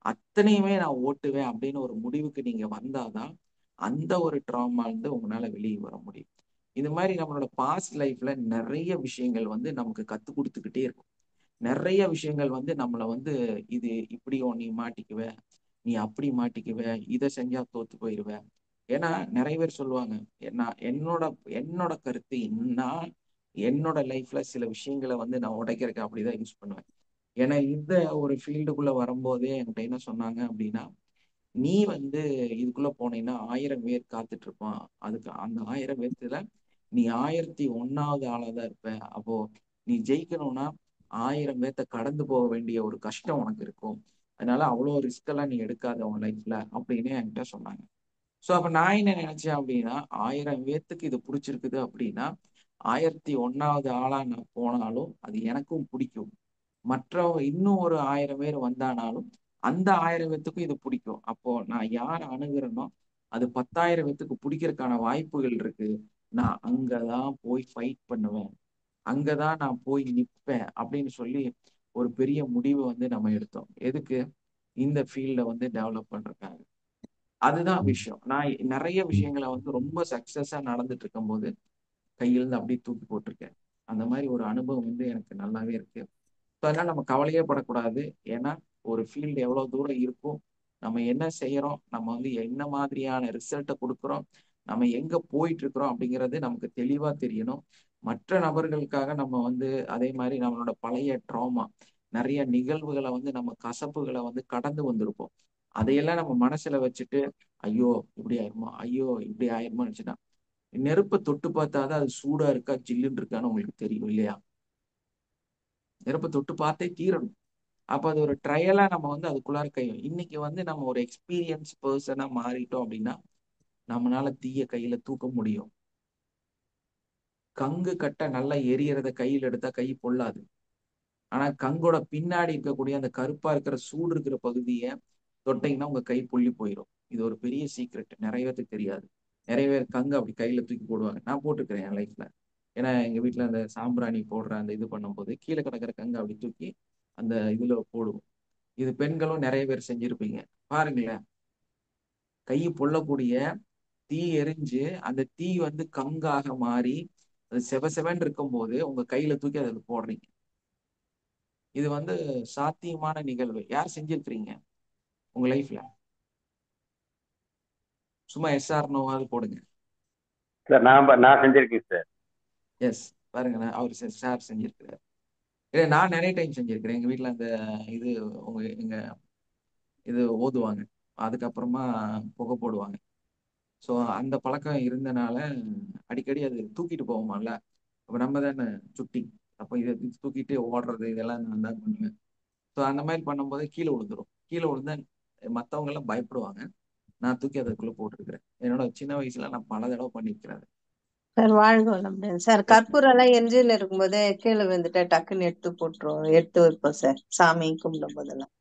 அத்தனையுமே நான் ஓட்டுவேன் அப்படின்னு ஒரு முடிவுக்கு நீங்க வந்தாதான் அந்த ஒரு ட்ராமா இருந்து உங்களால வெளியே வர முடியும். இந்த மாதிரி நம்மளோட பாஸ்ட் லைஃப்ல நிறைய விஷயங்கள் வந்து நமக்கு கத்து கொடுத்துக்கிட்டே இருக்கும். நிறைய விஷயங்கள் வந்து நம்மளை வந்து இது இப்படியோ நீ மாட்டிக்குவ, நீ அப்படி மாட்டிக்குவ, இதை செஞ்சா தோத்து போயிடுவ. ஏன்னா நிறைய பேர் சொல்லுவாங்க, நான் என்னோட என்னோட கருத்து நான் என்னோட லைஃப்ல சில விஷயங்களை வந்து நான் உடைக்கிறதுக்கு அப்படிதான் யூஸ் பண்ணுவேன். ஏன்னா இந்த ஒரு ஃபீல்டுக்குள்ள வரும்போதே என்கிட்ட என்ன சொன்னாங்க அப்படின்னா, நீ வந்து இதுக்குள்ள போனீங்கன்னா 1000 பேர் காத்துட்டு இருப்பான், அதுக்கு அந்த 1000 பேர்த்துல நீ 1001வது ஆளாதான் இருப்ப. அப்போ நீ ஜெயிக்கணும்னா 1000 பேர்த்த கடந்து போக வேண்டிய ஒரு கஷ்டம் உனக்கு இருக்கும். அதனால அவ்வளோ ரிஸ்க் எல்லாம் நீ எடுக்காத உன் லைஃப்ல அப்படின்னு என்கிட்ட சொன்னாங்க. ஸோ அப்ப நான் என்ன நினைச்சேன் அப்படின்னா, 1000 பேர்த்துக்கு இது பிடிச்சிருக்குது அப்படின்னா 1001வது ஆளா நான் போனாலும் அது எனக்கும் பிடிக்கும். மற்றவங்க இன்னும் ஒரு 1000 பேர் வந்தானாலும் அந்த 1000 பேர்த்துக்கும் இது பிடிக்கும். அப்போ நான் யார் அணுகிறேனோ அது 10,000 பேர்த்துக்கு பிடிக்கிறதுக்கான வாய்ப்புகள் இருக்கு. நான் அங்கதான் போய் ஃபைட் பண்ணுவேன், அங்கதான் நான் போய் நிற்பேன் அப்படின்னு சொல்லி ஒரு பெரிய முடிவு வந்து நம்ம எடுத்தோம். எதுக்கு? இந்த ஃபீல்ட வந்து டெவலப் பண்றதுக்காக. அதுதான் விஷயம். நான் நிறைய விஷயங்களை வந்து ரொம்ப சக்சஸா நடந்துட்டு இருக்கும்போது கையிலிருந்து அப்படியே தூக்கி போட்டிருக்கேன். அந்த மாதிரி ஒரு அனுபவம் வந்து எனக்கு நல்லாவே இருக்கு. ஸோ அதனால நம்ம கவலையே படக்கூடாது. ஏன்னா ஒரு ஃபீல்டு எவ்வளவு தூரம் இருக்கும், நம்ம என்ன செய்யறோம், நம்ம வந்து என்ன மாதிரியான ரிசல்ட்டை கொடுக்குறோம், நம்ம எங்க போயிட்டு இருக்கிறோம் அப்படிங்கிறது நமக்கு தெளிவா தெரியணும். மற்ற நபர்களுக்காக நம்ம வந்து அதே மாதிரி நம்மளோட பழைய ட்ராமா, நிறைய நிகழ்வுகளை வந்து நம்ம கசப்புகளை வந்து கடந்து வந்திருப்போம். அதையெல்லாம் நம்ம மனசுல வச்சுட்டு ஐயோ இப்படி ஆயிருமா, ஐயோ இப்படி ஆயிருமா நினைச்சுன்னா நெருப்பை தொட்டு பார்த்தாதான் அது சூடா இருக்கா ஜில்லுன்னு இருக்கான்னு உங்களுக்கு தெரியும் இல்லையா? நெருப்பை தொட்டு பார்த்தே தீரணும். அப்ப அது ஒரு ட்ரையலா நம்ம வந்து அதுக்குள்ளார இன்னைக்கு வந்து நம்ம ஒரு எக்ஸ்பீரியன்ஸ் பர்சனா மாறிட்டோம் அப்படின்னா நம்மளால தீய கையில தூக்க முடியும். கங்கு கட்டை நல்லா எரியறத கையில் எடுத்தா கை பொள்ளாது. ஆனா கங்கோட பின்னாடி இருக்கக்கூடிய அந்த கருப்பா இருக்கிற சூடு இருக்கிற பகுதியை தொட்டீங்கன்னா உங்க கை புள்ளி போயிடும். இது ஒரு பெரிய சீக்ரெட், நிறைய பேருக்கு தெரியாது. நிறைய பேர் கங்கு அப்படி கையில தூக்கி போடுவாங்க. நான் போட்டுக்கிறேன் என் லைஃப்ல. ஏன்னா எங்க வீட்டுல அந்த சாம்பிராணி போடுற அந்த இது பண்ணும்போது கீழே கிடக்கிற கங்கை அப்படி தூக்கி அந்த இதுல போடுவோம். இது பெண்களும் நிறைய பேர் செஞ்சிருப்பீங்க. பாருங்களேன், கை பொள்ளக்கூடிய தீ எரிஞ்சு அந்த தீ வந்து கங்காக மாறி அது செவசெவன் இருக்கும் போது உங்க கையில தூக்கி அதை போடுறீங்க. இது வந்து சாத்தியமான நிகழ்வு. யார் செஞ்சிருக்கிறீங்க உங்க லைஃப்ல? சும்மா எஸ்ஆர் நோவாவது போடுங்க. சார் நான் செஞ்சிருக்கேன் சார். எஸ், பாருங்க, அவர் சார் செஞ்சிருக்கிறார். இல்லை, நான் நிறைய டைம் செஞ்சிருக்கிறேன். எங்க வீட்டுல அந்த இது எங்க இது ஓதுவாங்க, அதுக்கப்புறமா புகை போடுவாங்க. ஸோ அந்த பழக்கம் இருந்தனால அடிக்கடி அது தூக்கிட்டு போவோமால, அப்ப நம்ம தானே சுட்டி, அப்போ இதை தூக்கிட்டு ஓடுறது இதெல்லாம் நான் தான் பண்ணுவேன். ஸோ அந்த மாதிரி பண்ணும்போது கீழே விழுந்துரும். கீழே விழுந்தா மற்றவங்க எல்லாம் பயப்படுவாங்க. நான் தூக்கி அதுக்குள்ள போட்டிருக்கிறேன். என்னோட சின்ன வயசுல நான் பல தடவை பண்ணியிருக்கிறேன். சார் வாழ்க வளமுடன் சார். கற்பூரம் எல்லாம் எரிஞ்சின்னு இருக்கும்போதே கீழே விழுந்துட்டா டக்குன்னு எடுத்து போட்டுருவோம், எடுத்து வைப்போம் சார். சாமி கும்பிடும் போதெல்லாம்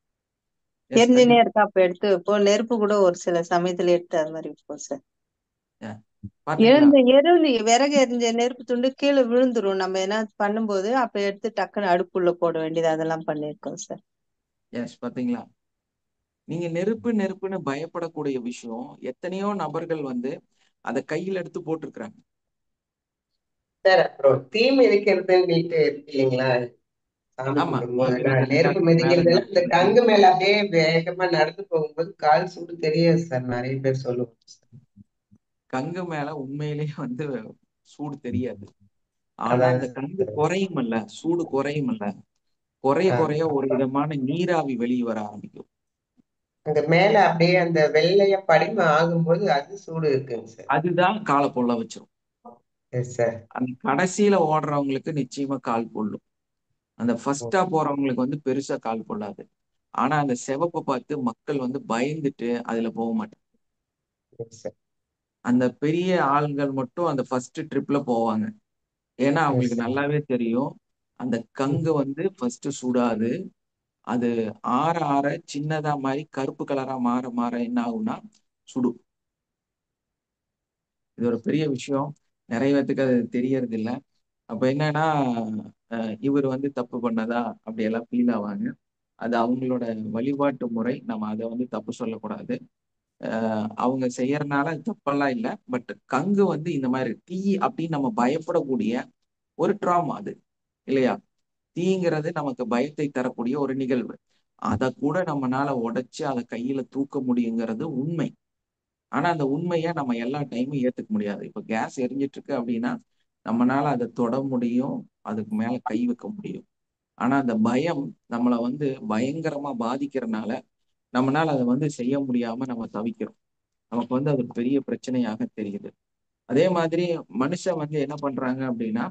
எஸ், எரிஞ்சினே கண்டிப்பா. இருக்கா, அப்ப எடுத்து வைப்போம். நெருப்பு கூட ஒரு சில சமயத்துல எடுத்து அது மாதிரி வைப்போம் சார். Yeah. பாத்தீங்களா? விறகு எரிஞ்ச நெருப்பு துண்டு கீழே விழுந்துரும், நம்ம என்ன பண்ணும்போது அப்ப எடுத்து டக்குன்னு அடுப்புள்ள போட வேண்டியது, அதெல்லாம் பண்ணிருக்கோம் சார். எஸ், பாத்தீங்களா? நீங்க நெருப்பு நெருப்புன்னு பயப்படக்கூடிய விஷயம் எத்தனையோ நபர்கள் வந்து அதை கையில் எடுத்து போட்டிருக்கிறாங்க. சார் அப்புறம் தீ மிதிக்கிறதுன்னு இருக்கு இல்லைங்களா? சாமி ஆமா, கும்பிடும்போது தீ நான் நெருப்பு மேல மிதிக்கிறதுல இந்த நடக்கிறது. கங்கு மேல அப்படியே வேகமா நடந்து போகும்போது கால் சூடு தெரியாது சார், நிறைய பேர் சொல்லுவாங்க சார். கங்கு மேல உண்மையிலேயே வந்து சூடு தெரியாது. ஆனா அதான் அந்த கங்கு சார். குறையுமல்ல, சூடு குறையுமல்ல, குறைய ஆ, குறைய ஒரு விதமான நீராவி வெளியே வர ஆரம்பிக்கும். அங்க மேல அப்படியே அந்த வெள்ளைய படிமம் ஆகும்போது அது சூடு இருக்குங்க சார். அதுதான் காலை பொள்ள வச்சிரும். Yes sir. அந்த கடைசியில ஓடுறவங்களுக்கு நிச்சயமா கால் பொள்ளும். அந்த ஃபர்ஸ்டா போறவங்களுக்கு வந்து பெருசா கால் பொள்ளாது. ஆனா அந்த சிவப்பை பார்த்து மக்கள் வந்து பயந்துட்டு அதுல போக மாட்டாங்க. Yes sir. அந்த பெரிய ஆள்கள் மட்டும் அந்த ஃபர்ஸ்ட் ட்ரிப்ல போவாங்க. ஏன்னா எஸ் அவங்களுக்கு சார். நல்லாவே தெரியும் அந்த கங்கு வந்து ஃபர்ஸ்ட் சுடாது. அது ஆற ஆற சின்னதா மாதிரி கருப்பு கலரா மாற மாற என்ன ஆகும்னா சுடும். இது ஒரு பெரிய விஷயம். நிறைய பேத்துக்கு அது தெரியறது இல்ல. அப்ப என்னன்னா இவர் வந்து தப்பு பண்ணதா அப்படியெல்லாம் ஃபீல் ஆவாங்க. அது அவங்களோட வழிபாட்டு முறை. நம்ம அதை வந்து தப்பு சொல்லக்கூடாது. அவங்க செய்யறதுனால அது தப்பெல்லாம் இல்லை. பட் கங்கு வந்து இந்த மாதிரி தீ அப்படின்னு நம்ம பயப்படக்கூடிய ஒரு ட்ராமா அது, இல்லையா? தீங்கிறது நமக்கு பயத்தை தரக்கூடிய ஒரு நிகழ்வு. அதை கூட நம்மனால உடைச்சு அதை கையில தூக்க முடியுங்கிறது உண்மை. ஆனா அந்த உண்மையை நம்ம எல்லா டைமும் ஏத்துக்க முடியாது. இப்ப கேஸ் எரிஞ்சிட்டு இருக்கு அப்படின்னா நம்மனால அதை தொட முடியும், அதுக்கு மேல கை வைக்க முடியும். ஆனா அந்த பயம் நம்மளை வந்து பயங்கரமா பாதிக்கிறதுனால நம்மனால அதை வந்து செய்ய முடியாம நம்ம தவிக்கிறோம். நமக்கு வந்து அது பெரிய பிரச்சனையாக தெரியுது. அதே மாதிரி மனுஷன் வந்து என்ன பண்றாங்க அப்படின்னா,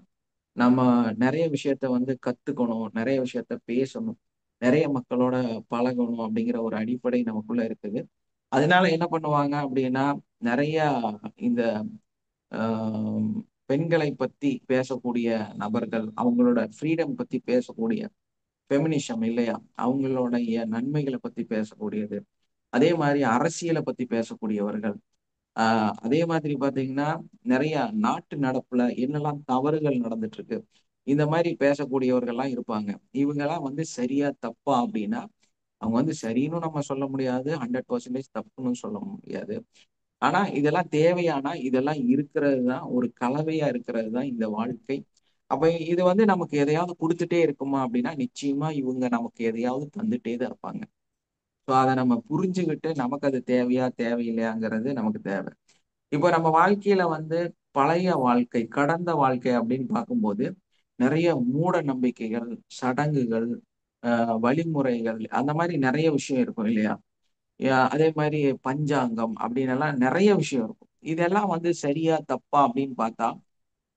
நம்ம நிறைய விஷயத்த வந்து கத்துக்கணும், நிறைய விஷயத்த பேசணும், நிறைய மக்களோட பழகணும் அப்படிங்கிற ஒரு அடிப்படை நமக்குள்ள இருக்குது. அதனால என்ன பண்ணுவாங்க அப்படின்னா, நிறைய இந்த ஆஹ், பெண்களை பத்தி பேசக்கூடிய நபர்கள், அவங்களோட ஃப்ரீடம் பத்தி பேசக்கூடிய ஃபெமினிசம், இல்லையா? அவங்களுடைய நன்மைகளை பத்தி பேசக்கூடியது. அதே மாதிரி அரசியலை பத்தி பேசக்கூடியவர்கள். அதே மாதிரி பாத்தீங்கன்னா நிறைய நாட்டு நடப்புல என்னெல்லாம் தவறுகள் நடந்துட்டு இருக்கு, இந்த மாதிரி பேசக்கூடியவர்கள்லாம் இருப்பாங்க. இவங்கெல்லாம் வந்து சரியா தப்பா அப்படின்னா அவங்க வந்து சரின்னு நம்ம சொல்ல முடியாது, 100% தப்புன்னு சொல்ல முடியாது. ஆனா இதெல்லாம் தேவையானா இதெல்லாம் இருக்கிறது தான், ஒரு கலவையா இருக்கிறது தான் இந்த வாழ்க்கை. அப்ப இது வந்து நமக்கு எதையாவது கொடுத்துட்டே இருக்குமா அப்படின்னா நிச்சயமா இவங்க நமக்கு எதையாவது தந்துட்டே தான் இருப்பாங்க. ஸோ அதை நம்ம புரிஞ்சுக்கிட்டு நமக்கு அது தேவையா தேவையில்லையாங்கிறது நமக்கு தேவை. இப்போ நம்ம வாழ்க்கையில வந்து பழைய வாழ்க்கை, கடந்த வாழ்க்கை அப்படின்னு பார்க்கும்போது நிறைய மூட நம்பிக்கைகள், சடங்குகள், வழிமுறைகள், அந்த மாதிரி நிறைய விஷயம் இருக்கும், இல்லையா? அதே மாதிரி பஞ்சாங்கம் அப்படின்னு எல்லாம் நிறைய விஷயம் இருக்கும். இதெல்லாம் வந்து சரியா தப்பா அப்படின்னு பார்த்தா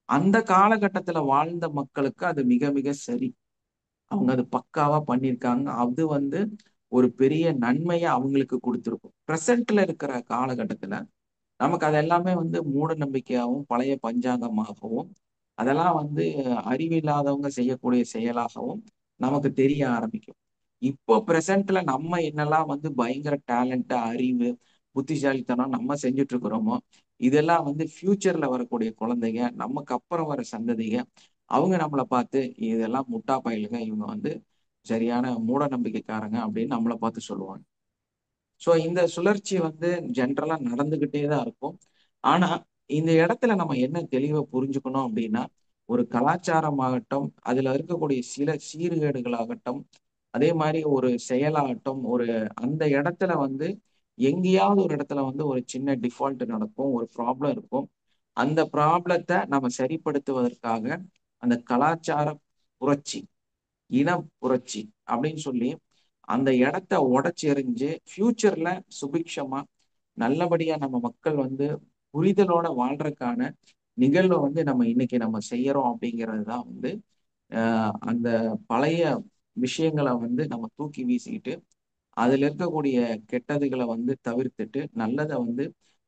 அந்த காலகட்டத்துல வாழ்ந்த மக்களுக்கு அது மிக மிக சரி. அவங்க அது பக்காவா பண்ணியிருக்காங்க. அது வந்து ஒரு பெரிய நன்மையை அவங்களுக்கு கொடுத்துருக்கும். ப்ரெசென்ட்ல இருக்கிற காலகட்டத்துல நமக்கு அது எல்லாமே வந்து மூட நம்பிக்கையாகவும் பழைய பஞ்சாங்கமாகவும் அதெல்லாம் வந்து அறிவில்லாதவங்க செய்யக்கூடிய செயலாகவும் நமக்கு தெரிய ஆரம்பிக்கும். இப்போ பிரசன்ட்ல நம்ம என்னெல்லாம் வந்து பயங்கர டேலண்ட், அறிவு, புத்திசாலித்தனம் நம்ம செஞ்சுட்டு இருக்கிறோமோ இதெல்லாம் வந்து ஃபியூச்சர்ல வரக்கூடிய குழந்தைங்க, நமக்கு அப்புறம் வர சந்ததிங்க, அவங்க நம்மளை பார்த்து இதெல்லாம் முட்டா பயலுங்க, இவங்க வந்து சரியான மூட நம்பிக்கைக்காரங்க அப்படின்னு நம்மளை பார்த்து சொல்லுவாங்க. ஸோ இந்த சுழற்சி வந்து ஜென்ரலா நடந்துகிட்டே தான் இருக்கும். ஆனா இந்த இடத்துல நம்ம என்ன தெளிவை புரிஞ்சுக்கணும் அப்படின்னா, ஒரு கலாச்சாரமாகட்டும், அதுல இருக்கக்கூடிய சில சீர்கேடுகளாகட்டும், அதே மாதிரி ஒரு செயலாகட்டும், ஒரு அந்த இடத்துல வந்து எங்கேயாவது ஒரு இடத்துல வந்து ஒரு சின்ன டிஃபால்ட் நடக்கும், ஒரு ப்ராப்ளம் இருக்கும். அந்த ப்ராப்ளத்தை நம்ம சரிப்படுத்துவதற்காக அந்த கலாச்சார புரட்சி, இன புரட்சி அப்படின்னு சொல்லி அந்த இடத்த உடைச்சி எறிஞ்சு ஃபியூச்சர்ல சுபிக்ஷமா நல்லபடியா நம்ம மக்கள் வந்து புரிதலோட வாழ்றதுக்கான நிகழ்வை வந்து நம்ம இன்னைக்கு நம்ம செய்யறோம். அப்படிங்கிறது தான் வந்து அந்த பழைய விஷயங்களை வந்து நம்ம தூக்கி வீசிக்கிட்டு அதுல இருக்கக்கூடிய கெட்டதுகளை வந்து தவிர்த்துட்டு நல்லதை வந்து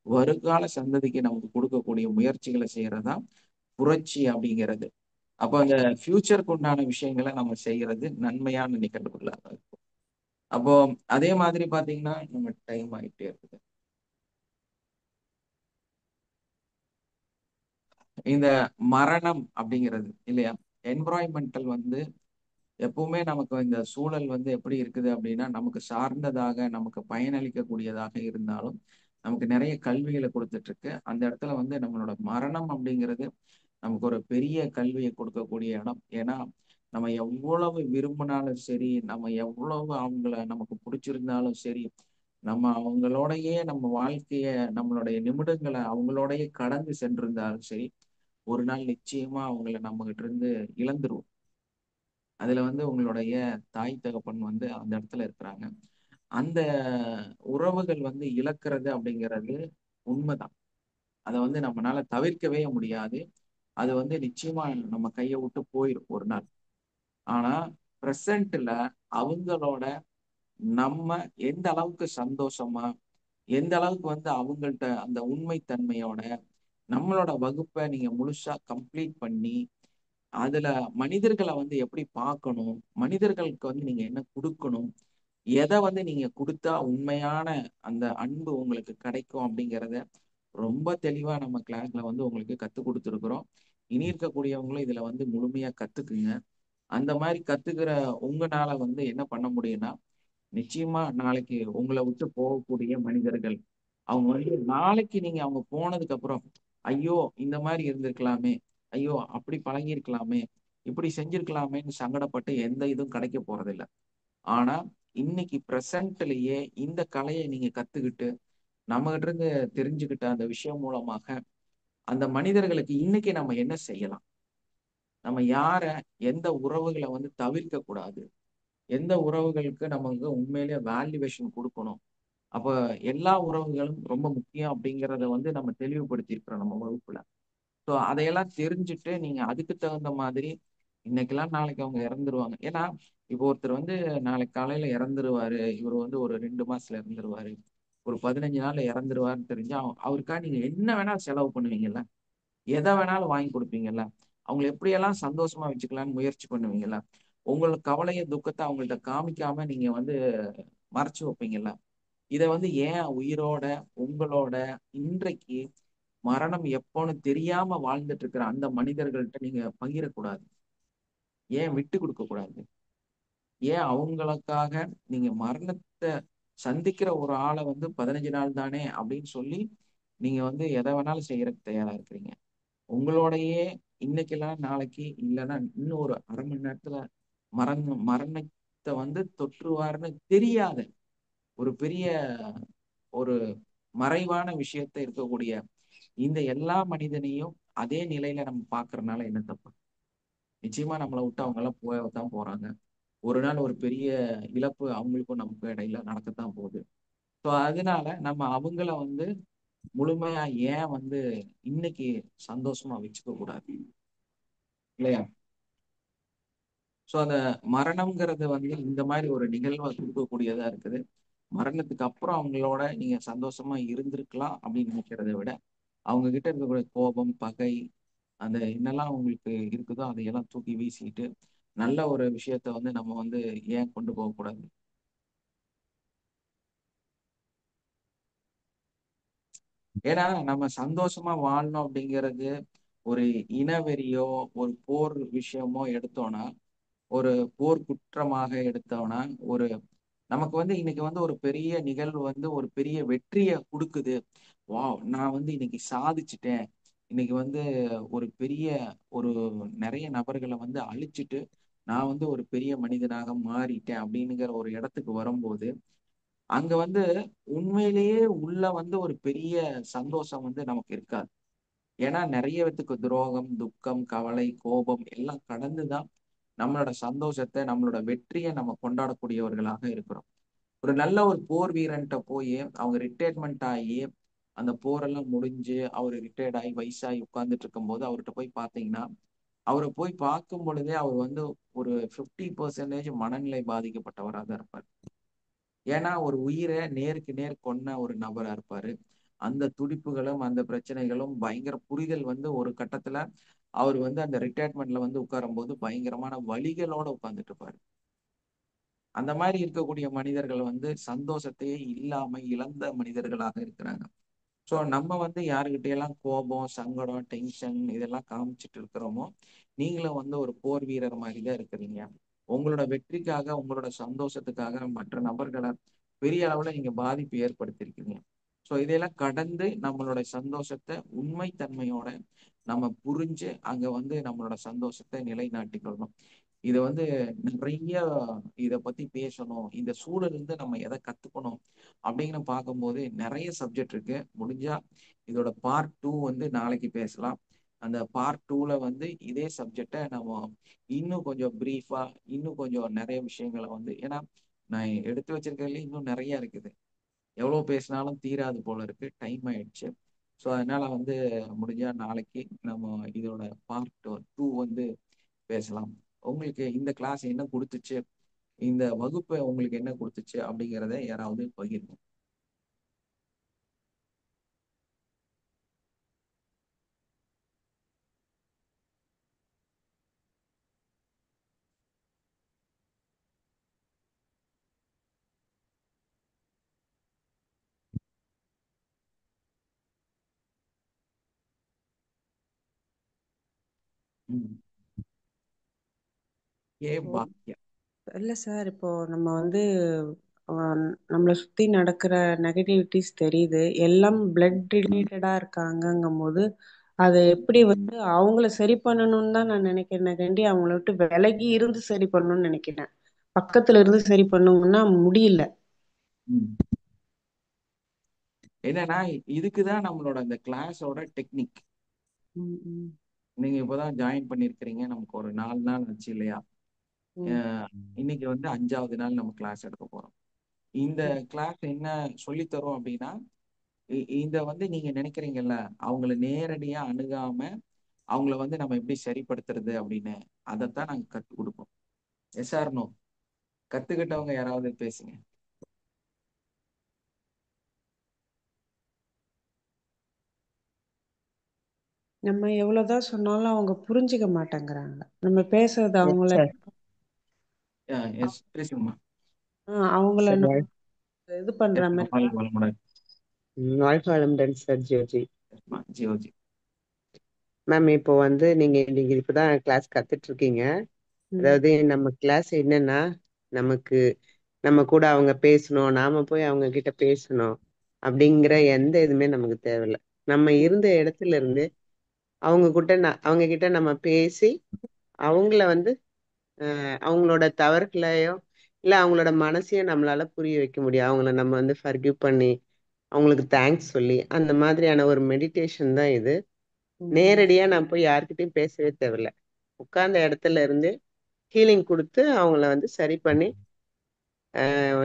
வருங்கால சந்ததிக்கு நமக்கு கொடுக்கக்கூடிய முயற்சிகளை செய்யறதா புரட்சி அப்படிங்கிறது. அப்போ அந்த ஃபியூச்சருக்கு உண்டான விஷயங்களை நம்ம செய்யறது நன்மையான நிகழ்வுகளாக இருக்கும். அப்போ அதே மாதிரி பாத்தீங்கன்னா நம்ம டைம் ஆயிட்டே இருக்குது. இந்த மரணம் அப்படிங்கிறது இல்லையா, என்விரான்மெண்டல் வந்து எப்பவுமே நமக்கு இந்த சூழல் வந்து எப்படி இருக்குது அப்படின்னா, நமக்கு சார்ந்ததாக நமக்கு பயனளிக்கக்கூடியதாக இருந்தாலும் நமக்கு நிறைய கல்விகளை கொடுத்துட்டு இருக்கு. அந்த இடத்துல வந்து நம்மளோட மரணம் அப்படிங்கிறது நமக்கு ஒரு பெரிய கல்வியை கொடுக்கக்கூடிய இடம். ஏன்னா நம்ம எவ்வளவு விரும்பினாலும் சரி, நம்ம எவ்வளவு அவங்கள நமக்கு பிடிச்சிருந்தாலும் சரி, நம்ம அவங்களோடயே நம்ம வாழ்க்கைய நம்மளுடைய நிமிடங்களை அவங்களோடயே கடந்து சென்றிருந்தாலும் சரி, ஒரு நாள் நிச்சயமா அவங்கள நம்ம கிட்ட இருந்து இழந்துருவோம். அதுல வந்து உங்களுடைய தாய் தகப்பன் வந்து அந்த இடத்துல இருக்கிறாங்க. அந்த உறவுகள் வந்து இழக்கிறது அப்படிங்கிறது உண்மைதான். அதை வந்து நம்மளால தவிர்க்கவே முடியாது. அது வந்து நிச்சயமா நம்ம கையை விட்டு போயிடும் ஒரு நாள். ஆனா பிரசன்ட்ல அவங்களோட நம்ம எந்த அளவுக்கு சந்தோஷமா, எந்த அளவுக்கு வந்து அவங்கள்ட்ட அந்த உண்மைத்தன்மையோட நம்மளோட வகுப்பை நீங்க முழுசா கம்ப்ளீட் பண்ணி, அதுல மனிதர்களை வந்து எப்படி பார்க்கணும், மனிதர்களுக்கு வந்து நீங்க என்ன கொடுக்கணும், எதை வந்து நீங்க கொடுத்தா உண்மையான அந்த அன்பு உங்களுக்கு கிடைக்கும் அப்படிங்கிறத ரொம்ப தெளிவா நம்ம கிளாஸ்ல வந்து உங்களுக்கு கத்துக் கொடுத்துருக்குறோம். இனி இருக்கக்கூடியவங்களும் இதுல வந்து முழுமையா கத்துக்குங்க. அந்த மாதிரி கத்துக்கிற உங்களால வந்து என்ன பண்ண முடியும்னா, நிச்சயமா நாளைக்கு உங்களை விட்டு போகக்கூடிய மனிதர்கள் அவங்க வந்து நாளைக்கு நீங்க அவங்க போனதுக்கு அப்புறம், ஐயோ இந்த மாதிரி இருந்திருக்கலாமே, ஐயோ அப்படி பழகியிருக்கலாமே, இப்படி செஞ்சிருக்கலாமேன்னு சங்கடப்பட்டு எந்த இதுவும் கிடைக்க போறதில்ல. ஆனா இன்னைக்கு பிரசன்ட்லயே இந்த கலையை நீங்க கத்துக்கிட்டு நம்ம கிட்ட இருந்து தெரிஞ்சுக்கிட்ட அந்த விஷயம் மூலமாக அந்த மனிதர்களுக்கு இன்னைக்கு நம்ம என்ன செய்யலாம், நம்ம யார எந்த உறவுகளை வந்து தவிர்க்க கூடாது, எந்த உறவுகளுக்கு நமக்கு உண்மையிலேயே வேல்யூவேஷன் கொடுக்கணும். அப்ப எல்லா உறவுகளும் ரொம்ப முக்கியம் அப்படிங்கிறத வந்து நம்ம தெளிவுபடுத்தியிருக்கிறோம் நம்ம வகுப்புல. ஸோ அதையெல்லாம் தெரிஞ்சுட்டு நீங்க அதுக்கு தகுந்த மாதிரி இன்னைக்கெல்லாம் நாளைக்கு அவங்க இறந்துருவாங்க. ஏன்னா இப்போ ஒருத்தர் வந்து நாளைக்கு காலையில இறந்துருவாரு, இவர் வந்து ஒரு 2 மாசத்துல இறந்துருவாரு, ஒரு 15 நாள்ல இறந்துருவாருன்னு தெரிஞ்சா அவருக்கா நீங்க என்ன வேணாலும் செலவு பண்ணுவீங்கல்ல, எதை வேணாலும் வாங்கி கொடுப்பீங்கல்ல, அவங்களை எப்படியெல்லாம் சந்தோஷமா வச்சுக்கலாம்னு முயற்சி பண்ணுவீங்கல்ல, உங்களுக்கு கவலைய துக்கத்தை அவங்கள்ட்ட காமிக்காம நீங்க வந்து மறைச்சு வைப்பீங்கல்ல. இதை வந்து ஏன் உயிரோட உங்களோட இன்றைக்கு மரணம் எப்போன்னு தெரியாம வாழ்ந்துட்டு இருக்கிற அந்த மனிதர்கள்ட்ட நீங்க பகிரக்கூடாது, ஏன் விட்டு கொடுக்க கூடாது, ஏன் அவங்களுக்காக நீங்க மரணத்தை சந்திக்கிற ஒரு ஆளை வந்து 15 நாள் தானே அப்படின்னு சொல்லி நீங்க வந்து எதை வேணாலும் செய்யறதுக்கு தயாரா இருக்கிறீங்க. உங்களோடையே இன்னைக்கு இல்லைன்னா நாளைக்கு இல்லைன்னா இன்னும் ஒரு அரை மணி நேரத்துல மரணத்தை வந்து தொற்றுவாருன்னு தெரியாத ஒரு பெரிய ஒரு மறைவான விஷயத்த இருக்கக்கூடிய இந்த எல்லா மனிதனையும் அதே நிலையில நம்ம பாக்குறதுனால என்ன தப்பு? நிச்சயமா நம்மளை விட்டு அவங்க எல்லாம் போகத்தான் போறாங்க. ஒரு நாள் ஒரு பெரிய இழப்பு அவங்களுக்கும் நமக்கும் இடையில நடக்கத்தான் போகுது. ஸோ அதனால நம்ம அவங்கள வந்து முழுமையா ஏன் வந்து இன்னைக்கு சந்தோஷமா வச்சுக்க கூடாது இல்லையா? ஸோ அந்த மரணம்ங்கிறது வந்து இந்த மாதிரி ஒரு நிகழ்வை கொடுக்கக்கூடியதா இருக்குது. மரணத்துக்கு அப்புறம் அவங்களோட நீங்க சந்தோஷமா இருந்திருக்கலாம் அப்படின்னு நினைக்கிறத விட, அவங்க கிட்ட இருக்கக்கூடிய கோபம், பகை, அந்த என்னெல்லாம் உங்களுக்கு இருக்குதோ அதையெல்லாம் தூக்கி வீசிட்டு நல்ல ஒரு விஷயத்த வந்து நம்ம வந்து ஏன் கொண்டு போகக்கூடாது? ஏன்னா நம்ம சந்தோஷமா வாழணும் அப்படிங்கிறது ஒரு இனவெறியோ ஒரு போர் விஷயமோ எடுத்தோம்னா, ஒரு போர் குற்றமாக எடுத்தோம்னா, ஒரு நமக்கு வந்து இன்னைக்கு வந்து ஒரு பெரிய நிகழ்வு வந்து ஒரு பெரிய வெற்றியை கொடுக்குது. வாவ், நான் வந்து இன்னைக்கு சாதிச்சுட்டேன், இன்னைக்கு வந்து ஒரு பெரிய ஒரு நிறைய நபர்களை வந்து அழிச்சிட்டு நான் வந்து ஒரு பெரிய மனிதனாக மாறிட்டேன் அப்படிங்கிற ஒரு இடத்துக்கு வரும்போது, அங்க வந்து உண்மையிலேயே உள்ள வந்து ஒரு பெரிய சந்தோஷம் வந்து நமக்கு இருக்காது. ஏன்னா நிறைய பேத்துக்கு துரோகம், துக்கம், கவலை, கோபம் எல்லாம் கடந்துதான் நம்மளோட சந்தோஷத்தை நம்மளோட வெற்றியை நம்ம கொண்டாடக்கூடியவர்களாக இருக்கிறோம். ஒரு நல்ல ஒரு போர் வீரன்ட்ட போய் அவங்க ரிட்டையர்மெண்ட் ஆகி அந்த போரெல்லாம் முடிஞ்சு அவர் ரிட்டையர்ட் ஆகி வயசாகி உட்கார்ந்துட்டு இருக்கும் போது அவர்கிட்ட போய் பார்த்தீங்கன்னா, அவரை போய் பார்க்கும் பொழுதே அவர் வந்து ஒரு 50% மனநிலை பாதிக்கப்பட்டவராக தான் இருப்பார். ஏன்னா ஒரு உயிரை நேருக்கு நேர் கொன்ன ஒரு நபரா இருப்பாரு. அந்த துடிப்புகளும் அந்த பிரச்சனைகளும் பயங்கர புரிதல் வந்து ஒரு கட்டத்துல அவர் வந்து அந்த ரிட்டையர்மெண்ட்ல வந்து உட்காரும் போது பயங்கரமான வலிகளோட உட்கார்ந்துட்டு இருப்பாரு. அந்த மாதிரி இருக்கக்கூடிய மனிதர்கள் வந்து சந்தோஷத்தையே இல்லாம இழந்த மனிதர்களாக இருக்கிறாங்க. ஸோ நம்ம வந்து யாருக்கிட்ட எல்லாம் கோபம், சங்கடம், டென்ஷன் இதெல்லாம் காமிச்சிட்டு இருக்கிறோமோ, நீங்களும் வந்து ஒரு போர் வீரர் மாதிரி தான் இருக்கிறீங்க. உங்களோட வெற்றிக்காக, உங்களோட சந்தோஷத்துக்காக மற்ற நபர்களை பெரிய அளவுல நீங்க பாதிப்பு ஏற்படுத்தியிருக்கீங்க. ஸோ இதையெல்லாம் கடந்து நம்மளோட சந்தோஷத்தை உண்மைத்தன்மையோட நம்ம புரிஞ்சு அங்க வந்து நம்மளோட சந்தோஷத்தை நிலைநாட்டிக்கொள்ளணும். இதை வந்து நிறைய இதை பத்தி பேசணும், இந்த சூழல் இருந்து நம்ம எதை கத்துக்கணும் அப்படிங்கிற பார்க்கும்போது நிறைய சப்ஜெக்ட் இருக்கு. முடிஞ்சா இதோட பார்ட் 2 வந்து நாளைக்கு பேசலாம். அந்த பார்ட் 2ல வந்து இதே சப்ஜெக்டை நம்ம இன்னும் கொஞ்சம் பிரீஃபா, இன்னும் கொஞ்சம் நிறைய விஷயங்களை வந்து, ஏன்னா நான் எடுத்து வச்சிருக்கிறதுல இன்னும் நிறைய இருக்குது. எவ்வளவு பேசினாலும் தீராது போல இருக்கு, டைம் ஆயிடுச்சு. ஸோ அதனால வந்து முடிஞ்சா நாளைக்கு நம்ம இதோட பார்ட் 2 வந்து பேசலாம். உங்களுக்கு இந்த கிளாஸ் என்ன கொடுத்துச்சு, இந்த வகுப்பு உங்களுக்கு என்ன கொடுத்துச்சு அப்படிங்கிறத யாராவது பகிருங்க. ம். ஏ பாக்கியா. இல்ல சார், இப்போ நம்ம வந்து நம்மளை சுத்தி நடக்கிற நெகட்டிவிட்டிஸ் தெரியுது, எல்லாம் பிளட் ரிலேட்டடா இருக்காங்கங்கும் போது அதை எப்படி வந்து அவங்கள சரி பண்ணணும்னு தான் நான் நினைக்கிறேன் கண்டி, அவங்கள விட்டு விலகி இருந்து சரி பண்ணணும்னு நினைக்கிறேன். பக்கத்துல இருந்து சரி பண்ணணும்னா முடியல. ம். என்னன்னா இதுக்குதான் நம்மளோட அந்த கிளாஸோட டெக்னிக். ம், ம், நீங்க இப்பதான் ஜாயின் பண்ணிருக்கிறீங்க, நமக்கு ஒரு 4 நாள் ஆச்சு இல்லையா? ம், இன்னைக்கு வந்து 5வது நாள் நம்ம கிளாஸ் எடுக்க போறோம். இந்த ம், கிளாஸ் என்ன சொல்லித் தரும் அப்படின்னா, இந்த வந்து நீங்க நினைக்கிறீங்கல்ல, அவங்கள நேரடியா அணுகாம அவங்கள வந்து நம்ம எப்படி சரிப்படுத்துறது அப்படின்னு, அதைத்தான் நாங்க கற்றுக் கொடுப்போம். SR no? கத்துக்கிட்டவங்க யாராவது பேசுங்க. நம்ம எவ்வளவுதான் சொன்னாலும் அவங்க புரிஞ்சுக்க மாட்டேங்கிறாங்க நம்ம பேசுறது. எஸ் அவங்கள சார். எஸ், பேசுங்கம்மா. அவங்கள சார் நம்ம இது பண்ற எஸ், மாதிரி. வாழ்க வளமுடன். வாழ்க வளமுடன் சார். ஜோஜி எஸ்மா, ஜியோஜி. மேம், இப்போ வந்து நீங்க நீங்க இப்பதான் கிளாஸ் கத்துட்டு இருக்கீங்க. ம், அதாவது நம்ம கிளாஸ் என்னன்னா, நமக்கு நம்ம கூட அவங்க பேசணும், நாம போய் அவங்க கிட்ட பேசணும் அப்படிங்கிற எந்த இதுவுமே நமக்கு தேவையில்லை. நம்ம ம், இருந்த இடத்துல இருந்து அவங்க கிட்ட நம்ம பேசி அவங்கள வந்து அவங்களோட தவறுகளையோ இல்ல அவங்களோட மனசையும் நம்மளால புரிய வைக்க முடியும். அவங்கள நம்ம வந்து ஃபர்கிவ் பண்ணி அவங்களுக்கு தேங்க்ஸ் சொல்லி அந்த மாதிரியான ஒரு மெடிடேஷன் தான் இது. ம். நேரடியா நான் போய் யார்கிட்டயும் பேசவே தேவையில்ல. உட்கார்ந்த இடத்துல இருந்து ஹீலிங் கொடுத்து அவங்கள வந்து சரி பண்ணி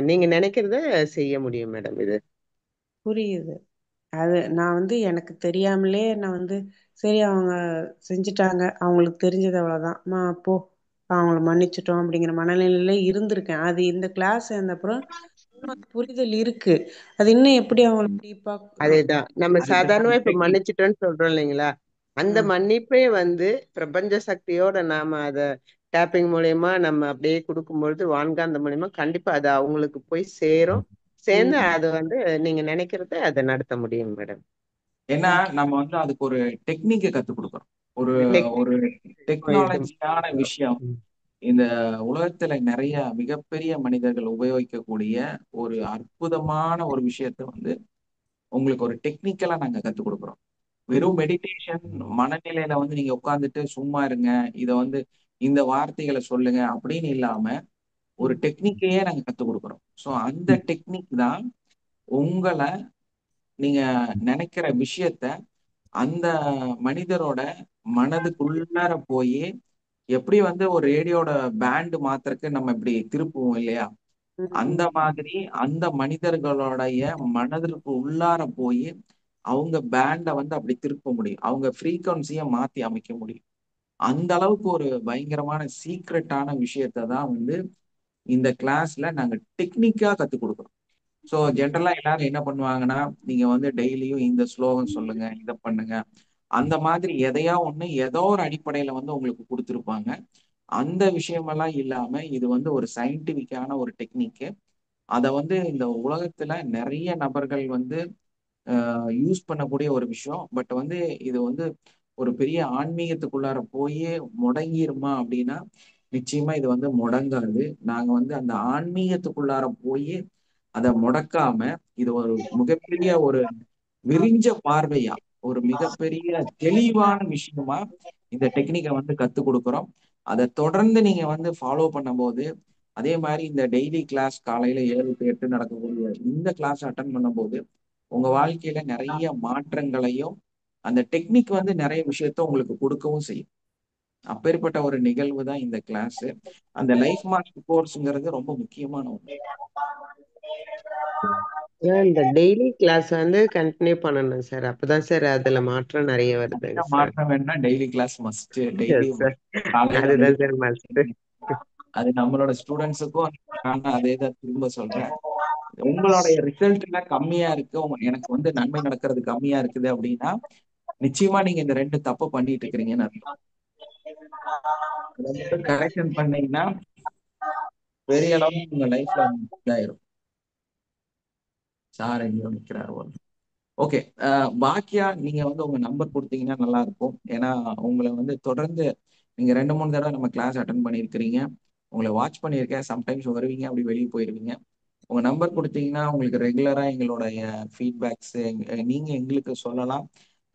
நீங்க நினைக்கிறத செய்ய முடியும் மேடம். இது புரியுது. அது நான் வந்து எனக்கு தெரியாமலே நான் வந்து சரி அவங்க செஞ்சுட்டாங்க, அவங்களுக்கு தெரிஞ்சது அவ்வளவுதான், போ அவங்கள மன்னிச்சிட்டோம் அப்படிங்கிற மனநிலையில இருந்திருக்கேன். அது இந்த கிளாஸ் சேர்ந்த அப்புறம் இன்னும் அது புரிதல் இருக்கு. அது இன்னும் எப்படி அவங்களுக்கு டீப்பா. அதேதான் நம்ம அதுக்கு சாதாரணமா இப்ப டெக்னிக். மன்னிச்சிட்டோம்னு சொல்றோம் இல்லைங்களா? அந்த மன்னிப்பே வந்து பிரபஞ்ச சக்தியோட நாம அத டேப்பிங் மூலியமா நம்ம அப்படியே கொடுக்கும்பொழுது, வான்காந்த மூலியமா கண்டிப்பா அது அவங்களுக்கு போய் சேரும். சேர்ந்து அது வந்து நீங்க நினைக்கிறத அதை நடத்த முடியும் மேடம். ஏன்னா நம்ம வந்து அதுக்கு ஒரு டெக்னிக்கை கற்றுக் கொடுக்குறோம். ஒரு ஒரு டெக்னிக் டெக்னாலஜியான விஷயம். இந்த உலகத்துல நிறைய மிகப்பெரிய மனிதர்கள் உபயோகிக்கக்கூடிய ஒரு அற்புதமான ஒரு விஷயத்த வந்து உங்களுக்கு ஒரு டெக்னிக்கலா நாங்க கற்றுக் கொடுக்குறோம். வெறும் மெடிடேஷன் மனநிலையில வந்து நீங்க உட்கார்ந்துட்டு சும்மா இருங்க, இத வந்து இந்த வார்த்தைகளை சொல்லுங்க அப்படின்னு இல்லாம ஒரு டெக்னிக்கையே நாங்க கற்றுக் கொடுக்குறோம். ஸோ அந்த டெக்னிக் தான் உங்களை நீங்க நினைக்கிற விஷயத்த அந்த மனிதரோட மனதுக்குள்ளார போய், எப்படி வந்து ஒரு ரேடியோட பேண்ட் மாத்துறதுக்கு நம்ம இப்படி திருப்புவோம் இல்லையா? அந்த மாதிரி அந்த மனிதர்களுடைய மனதிற்கு உள்ளார போய் அவங்க பேண்ட வந்து அப்படி திருப்ப முடியும். அவங்க ஃப்ரீக்வன்சியை மாத்தி அமைக்க முடியும். அந்த அளவுக்கு ஒரு பயங்கரமான சீக்ரெட்டான விஷயத்தை தான் வந்து இந்த கிளாஸ்ல நாங்க டெக்னிக்கா கத்துக் கொடுக்குறோம். ஸோ ஜென்ரலா எல்லாரும் என்ன பண்ணுவாங்கன்னா, நீங்க வந்து டெய்லியும் இந்த ஸ்லோகம் சொல்லுங்க, இதை பண்ணுங்க அந்த மாதிரி எதையா ஒண்ணு ஏதோ ஒரு அடிப்படையில வந்து உங்களுக்கு கொடுத்துருப்பாங்க. அந்த விஷயமெல்லாம் இல்லாம இது வந்து ஒரு சயின்டிபிக்கான ஒரு டெக்னிக்கு. அதை வந்து இந்த உலகத்துல நிறைய நபர்கள் வந்து யூஸ் பண்ணக்கூடிய ஒரு விஷயம். பட் வந்து இது வந்து ஒரு பெரிய ஆன்மீகத்துக்குள்ளார போய் முடங்கிருமா அப்படின்னா நிச்சயமா இது வந்து முடங்காது. நாங்க வந்து அந்த ஆன்மீகத்துக்குள்ளார போய் அதை முடக்காம இது ஒரு மிகப்பெரிய ஒரு விரிஞ்ச பார்வையா ஒரு மிகப்பெரிய தெளிவான விஷயமா இந்த டெக்னிக்கை வந்து கத்துக் கொடுக்குறோம். அதை தொடர்ந்து நீங்க வந்து ஃபாலோ பண்ணும்போது அதே மாதிரி இந்த டெய்லி கிளாஸ் காலையில 7 to 8 நடக்கக்கூடிய இந்த கிளாஸ் அட்டன் பண்ணும்போது உங்க வாழ்க்கையில நிறைய மாற்றங்களையும் அந்த டெக்னிக் வந்து நிறைய விஷயத்த உங்களுக்கு கொடுக்கவும் செய்யும். அப்பேற்பட்ட ஒரு நிகழ்வு தான் இந்த கிளாஸ். அந்த லைஃப் மாஸ்டர் கோர்ஸ்ங்கிறது ரொம்ப முக்கியமான ஒண்ணு. இந்த டெய்லி கிளாஸ் வந்து கண்டினியூ பண்ணணும் சார். அப்பதான் சார் அதுல மாற்றம் நிறைய வருதுங்க சார். மாற்றம் வேணும்னா daily class must. Daily yes sir, காலையில அதுதான் சார் மஸ்ட். அது நம்மளோட ஸ்டூடெண்ட்ஸுக்கும் நான் அதே தான் திரும்ப சொல்றேன். உங்களுடைய ரிசல்ட் எல்லாம் கம்மியா இருக்கு, எனக்கு வந்து நன்மை நடக்கிறது கம்மியா இருக்குது அப்படின்னா நிச்சயமா நீங்க இந்த 2 தப்பு பண்ணிட்டு இருக்கிறீங்கன்னு அர்த்தம். அதை மட்டும் கரெக்ஷன் பண்ணீங்கன்னா பெரிய அளவுக்கு உங்க லைஃப்ல இதாயிரும். சார் எங்கேயோ நிக்கிறாரு. ஓகே, பாக்கியா நீங்க வந்து உங்க நம்பர் கொடுத்தீங்கன்னா நல்லா இருக்கும். ஏன்னா உங்களை வந்து தொடர்ந்து நீங்க 2-3 தடவை நம்ம கிளாஸ் அட்டன் பண்ணியிருக்கிறீங்க. உங்களை வாட்ச் பண்ணியிருக்கேன். சம்டைம்ஸ் வருவீங்க, அப்படி வெளியே போயிருவீங்க. உங்க நம்பர் கொடுத்தீங்கன்னா உங்களுக்கு ரெகுலரா எங்களுடைய ஃபீட்பேக்ஸ் நீங்க எங்களுக்கு சொல்லலாம்.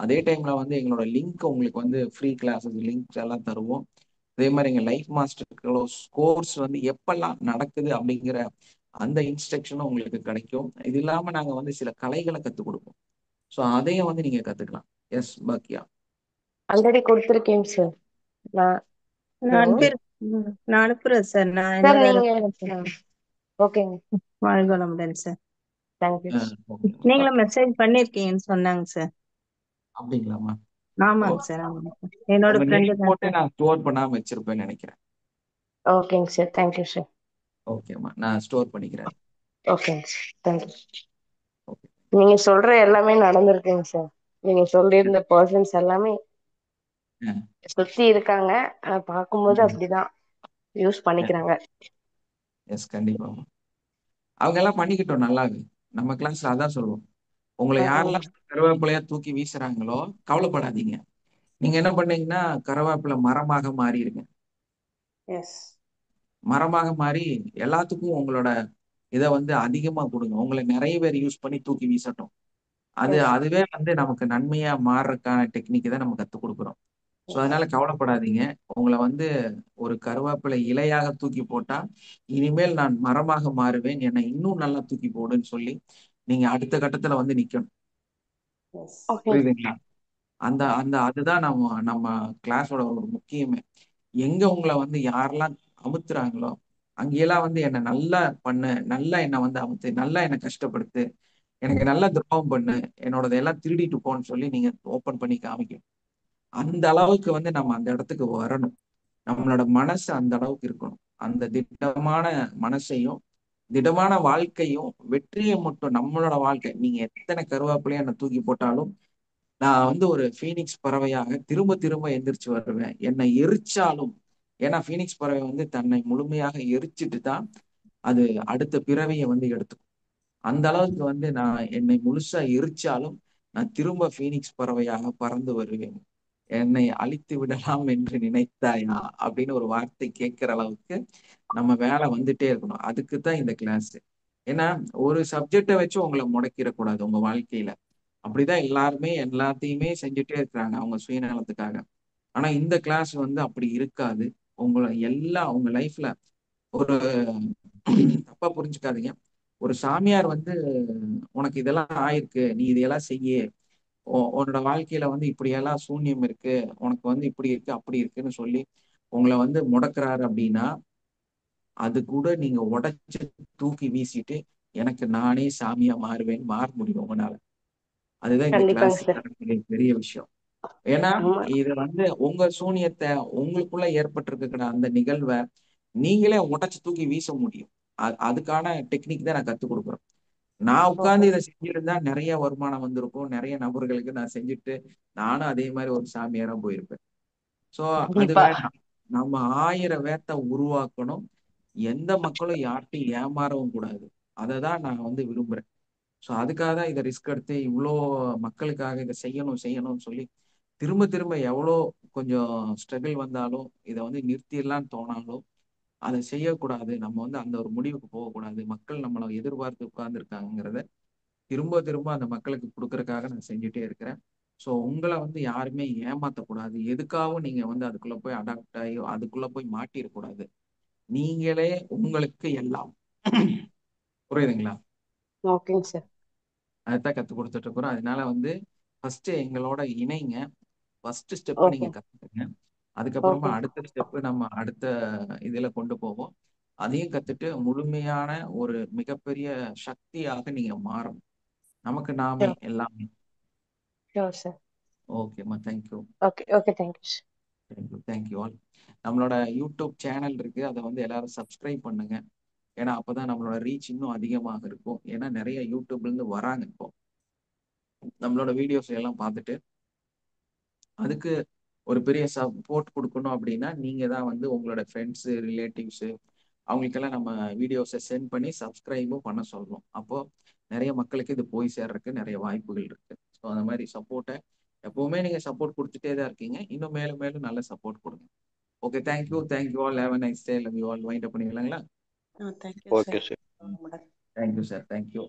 அதே டைம்ல வந்து எங்களோட லிங்க் உங்களுக்கு வந்து ஃப்ரீ கிளாஸஸ் லிங்க்ஸ் எல்லாம் தருவோம். அதே மாதிரி எங்க லைஃப் மாஸ்டர் கோர்ஸ் வந்து எப்பெல்லாம் நடக்குது அப்படிங்கிற அந்த இன்ஸ்ட்ரக்ஷனும் உங்களுக்கு கிடைக்கும். இது இல்லாம நாங்க வந்து சில கலைகளை கத்துக் கொடுப்போம். ஸோ அதையும் வந்து நீங்க கத்துக்கலாம். எஸ் பாக்கியா. ஆல்ரெடி கொடுத்துருக்கேன் சார். நான் நான் ஹலோ அனுப்பியிருக்கேன். நான் அனுப்புறேன் சார். நான் சார், என்னோட நீங்க ரெஃபரன்ஸ் ஓகேங்க. வாழ்கோளமுடன் சார். தேங்க்யூ. நீங்களும் மெசேஜ் பண்ணிருக்கீங்கன்னு சொன்னாங்க சார். அப்படிங்களாமா? ஆமாங்க சார், ஆமாங்க சார். என்னோட உங்க ஃப்ரெண்டு நேம் தான் போட்டு சார். நான் ஸ்டோர் பண்ணாம வச்சிருப்பேன்னு நினைக்கிறேன். ஓகேங்க சார், தேங்க்யூ சார். ஓகேம்மா, நான் ஸ்டோர் பண்ணிக்கிறேன். ஓகேங்க சார், தேங்க்யூ. ஓகே. நீங்க சொல்ற எல்லாமே நடந்திருக்குங்க சார். நீங்க சொல்லியிருந்த பர்சன்ஸ் எல்லாமே சுத்தி இருக்காங்க. ஆனா பார்க்கும்போது அப்படிதான் யூஸ் பண்ணிக்கிறாங்க. எஸ், கண்டிப்பாமா. அவங்க எல்லாம் பண்ணிக்கிட்டோம் நல்லாவே. நம்ம கிளாஸ்ல அதான் சொல்லுவோம். உங்களை யாரெல்லாம் கருவேப்பிலையா தூக்கி வீசுறாங்களோ கவலைப்படாதீங்க. நீங்க என்ன பண்ணீங்கன்னா கருவேப்பிலை மரமாக மாறிடுங்க. எஸ். மரமாக மாறி எல்லாத்துக்கும் உங்களோட இதை வந்து அதிகமா கொடுங்க. உங்களை நிறைய பேர் யூஸ் பண்ணி தூக்கி வீசட்டும். அதுவே வந்து நமக்கு நன்மையா மாறுறதுக்கான டெக்னிக் தான் நம்ம கத்துக் கொடுக்குறோம். ஸோ அதனால கவலைப்படாதீங்க. உங்களை வந்து ஒரு கருவேப்பிலை இலையாக தூக்கி போட்டா இனிமேல் நான் மரமாக மாறுவேன், என்னை இன்னும் நல்லா தூக்கி போடுன்னு சொல்லி நீங்க அடுத்த கட்டத்துல வந்து நிக்கணும். ஓகே. புரியுதுங்களா? அந்த அந்த அதுதான் நம்ம கிளாஸோட ஒரு முக்கியமே. எங்க உங்களை வந்து யாரெல்லாம் அமுத்துறாங்களோ அங்கெல்லாம் வந்து என்னை நல்லா பண்ணு, நல்லா என்னை வந்து அமுத்து, நல்லா என்னை கஷ்டப்படுத்து, எனக்கு நல்லா துரோகம் பண்ணு, என்னோடதெல்லாம் திருடிட்டு போன்னு சொல்லி நீங்க ஓப்பன் பண்ணி காமிக்கணும். அந்த அளவுக்கு வந்து நம்ம அந்த இடத்துக்கு வரணும். நம்மளோட மனசு அந்த அளவுக்கு இருக்கணும். அந்த திடமான மனசையும் திடமான வாழ்க்கையும் வெற்றியை மட்டும் நம்மளோட வாழ்க்கை. நீங்க எத்தனை கருவேப்பிலையா என்னை தூக்கி போட்டாலும் நான் வந்து ஒரு ஃபீனிக்ஸ் பறவையாக திரும்ப திரும்ப எந்திரிச்சு வருவேன். என்னை எரிச்சாலும், ஏன்னா ஃபீனிக்ஸ் பறவை வந்து தன்னை முழுமையாக எரிச்சிட்டு தான் அது அடுத்த பிறவியை வந்து எடுத்துக்கும். அந்த அளவுக்கு வந்து நான் என்னை முழுசா எரிச்சாலும் நான் திரும்ப ஃபீனிக்ஸ் பறவையாக பறந்து வருவேன். என்னை அழித்து விடலாம் என்று நினைத்தாயா அப்படின்னு ஒரு வார்த்தை கேட்கிற அளவுக்கு நம்ம வேலை வந்துட்டே இருக்கணும். அதுக்கு தான் இந்த கிளாஸ். ஏன்னா ஒரு சப்ஜெக்டை வச்சு உங்களை முடக்கிடக்கூடாது உங்க வாழ்க்கையில. அப்படிதான் எல்லாருமே எல்லாத்தையுமே செஞ்சுட்டே இருக்கிறாங்க அவங்க சுயநலத்துக்காக. ஆனா இந்த கிளாஸ் வந்து அப்படி இருக்காது. உங்களை எல்லாம் உங்க லைஃப்ல ஒரு தப்பா புரிஞ்சுக்காதீங்க. ஒரு சாமியார் வந்து உனக்கு இதெல்லாம் ஆயிருக்கு, நீ இதையெல்லாம் செய்ய, உன்னோட வாழ்க்கையில வந்து இப்படியெல்லாம் சூன்யம் இருக்கு, உனக்கு வந்து இப்படி இருக்கு அப்படி இருக்குன்னு சொல்லி உங்களை வந்து முடக்குறாரு அப்படின்னா அது கூட நீங்க உடைச்சு தூக்கி வீசிட்டு எனக்கு நானே சாமியா மாறுவேன், மாற முடியும் உங்களால. அதுதான் இந்த கண்டிப்பாங்க கிளாஸ் சார். தரக்கூடிய பெரிய விஷயம். ஏன்னா ஆமா. இது வந்து உங்க சூனியத்தை உங்களுக்குள்ள ஏற்பட்டிருக்கிற அந்த நிகழ்வை நீங்களே உடைச்சு தூக்கி வீச முடியும். அதுக்கான டெக்னிக் தான் நான் கத்துக் கொடுக்குறேன். நான் உட்கார்ந்து ஓகே இதை செஞ்சிருந்தா நிறைய வருமானம் வந்திருக்கும், நிறைய நபர்களுக்கு நான் செஞ்சுட்டு நானும் அதே மாதிரி ஒரு சாமியாரா போயிருப்பேன். சோ அது கண்டிப்பா. வேண்டாம். நம்ம 1000 வேத்த உருவாக்கணும். எந்த மக்களும் யார்ட்டையும் ஏமாறவும் கூடாது. அதை தான் நான் வந்து விரும்புறேன். ஸோ அதுக்காக தான் இதை ரிஸ்க் எடுத்து இவ்வளோ மக்களுக்காக இதை செய்யணும் செய்யணும்னு சொல்லி திரும்ப திரும்ப எவ்வளோ கொஞ்சம் ஸ்ட்ரகிள் வந்தாலும் இதை வந்து நிறுத்திடலான்னு தோணாலும் அதை செய்யக்கூடாது. நம்ம வந்து அந்த ஒரு முடிவுக்கு போகக்கூடாது. மக்கள் நம்மளை எதிர்பார்த்து உட்கார்ந்துருக்காங்கிறத திரும்ப திரும்ப அந்த மக்களுக்கு கொடுக்கறதுக்காக நான் செஞ்சுட்டே இருக்கிறேன். ஸோ உங்களை வந்து யாருமே ஏமாத்தக்கூடாது. எதுக்காகவும் நீங்க வந்து அதுக்குள்ள போய் அடாப்ட் ஆகி அதுக்குள்ள போய் மாட்டிடக்கூடாது. நீங்களே உங்களுக்கு எல்லாம். புரியுதுங்களா? ஓகேங்க சார். அதைத்தான் கற்றுக் கொடுத்துட்டு இருக்கிறோம். அதனால வந்து ஃபர்ஸ்ட் எங்களோட இணைங்க. ஃபர்ஸ்ட் ஸ்டெப் நீங்க ஓகே கத்துக்கங்க. அதுக்கப்புறமா ஓகே அடுத்த ஸ்டெப் நம்ம அடுத்த இதுல கொண்டு போவோம். அதையும் கத்துட்டு முழுமையான ஒரு மிகப்பெரிய சக்தியாக நீங்க மாறணும். நமக்கு நாமே ஷோர் எல்லாமே. Sure sir. ஓகேம்மா, thank you. Okay okay thank you sir. Thank you thank you all. நம்மளோட யூடியூப் சேனல் இருக்கு, அதை வந்து எல்லாரும் சப்ஸ்கிரைப் பண்ணுங்க. ஏன்னா அப்பதான் நம்மளோட ரீச் இன்னும் அதிகமாக இருக்கும். ஏன்னா நிறைய யூடியூப்ல இருந்து வராங்க இப்போ நம்மளோட வீடியோஸ் எல்லாம் பார்த்துட்டு அதுக்கு ஒரு பெரிய சப்போர்ட் கொடுக்கணும் அப்படின்னா நீங்க தான் வந்து உங்களோட ஃப்ரெண்ட்ஸு ரிலேட்டிவ்ஸு அவங்களுக்கெல்லாம் நம்ம வீடியோஸை சென்ட் பண்ணி சப்ஸ்கிரைபும் பண்ண சொல்றோம். அப்போ நிறைய மக்களுக்கு இது போய் சேர்றதுக்கு நிறைய வாய்ப்புகள் இருக்கு. ஸோ அந்த மாதிரி சப்போர்ட்டை எப்பவுமே நீங்க சப்போர்ட் கொடுத்துட்டே தான் இருக்கீங்க. இன்னும் மேலும் மேலும் நல்ல சப்போர்ட் கொடுங்க. Okay, thank you all. Have a nice day. Love you all. Wind up பண்ணிக்கலாங்களா? Thank you okay sir. Sir. Thank you sir. Thank you.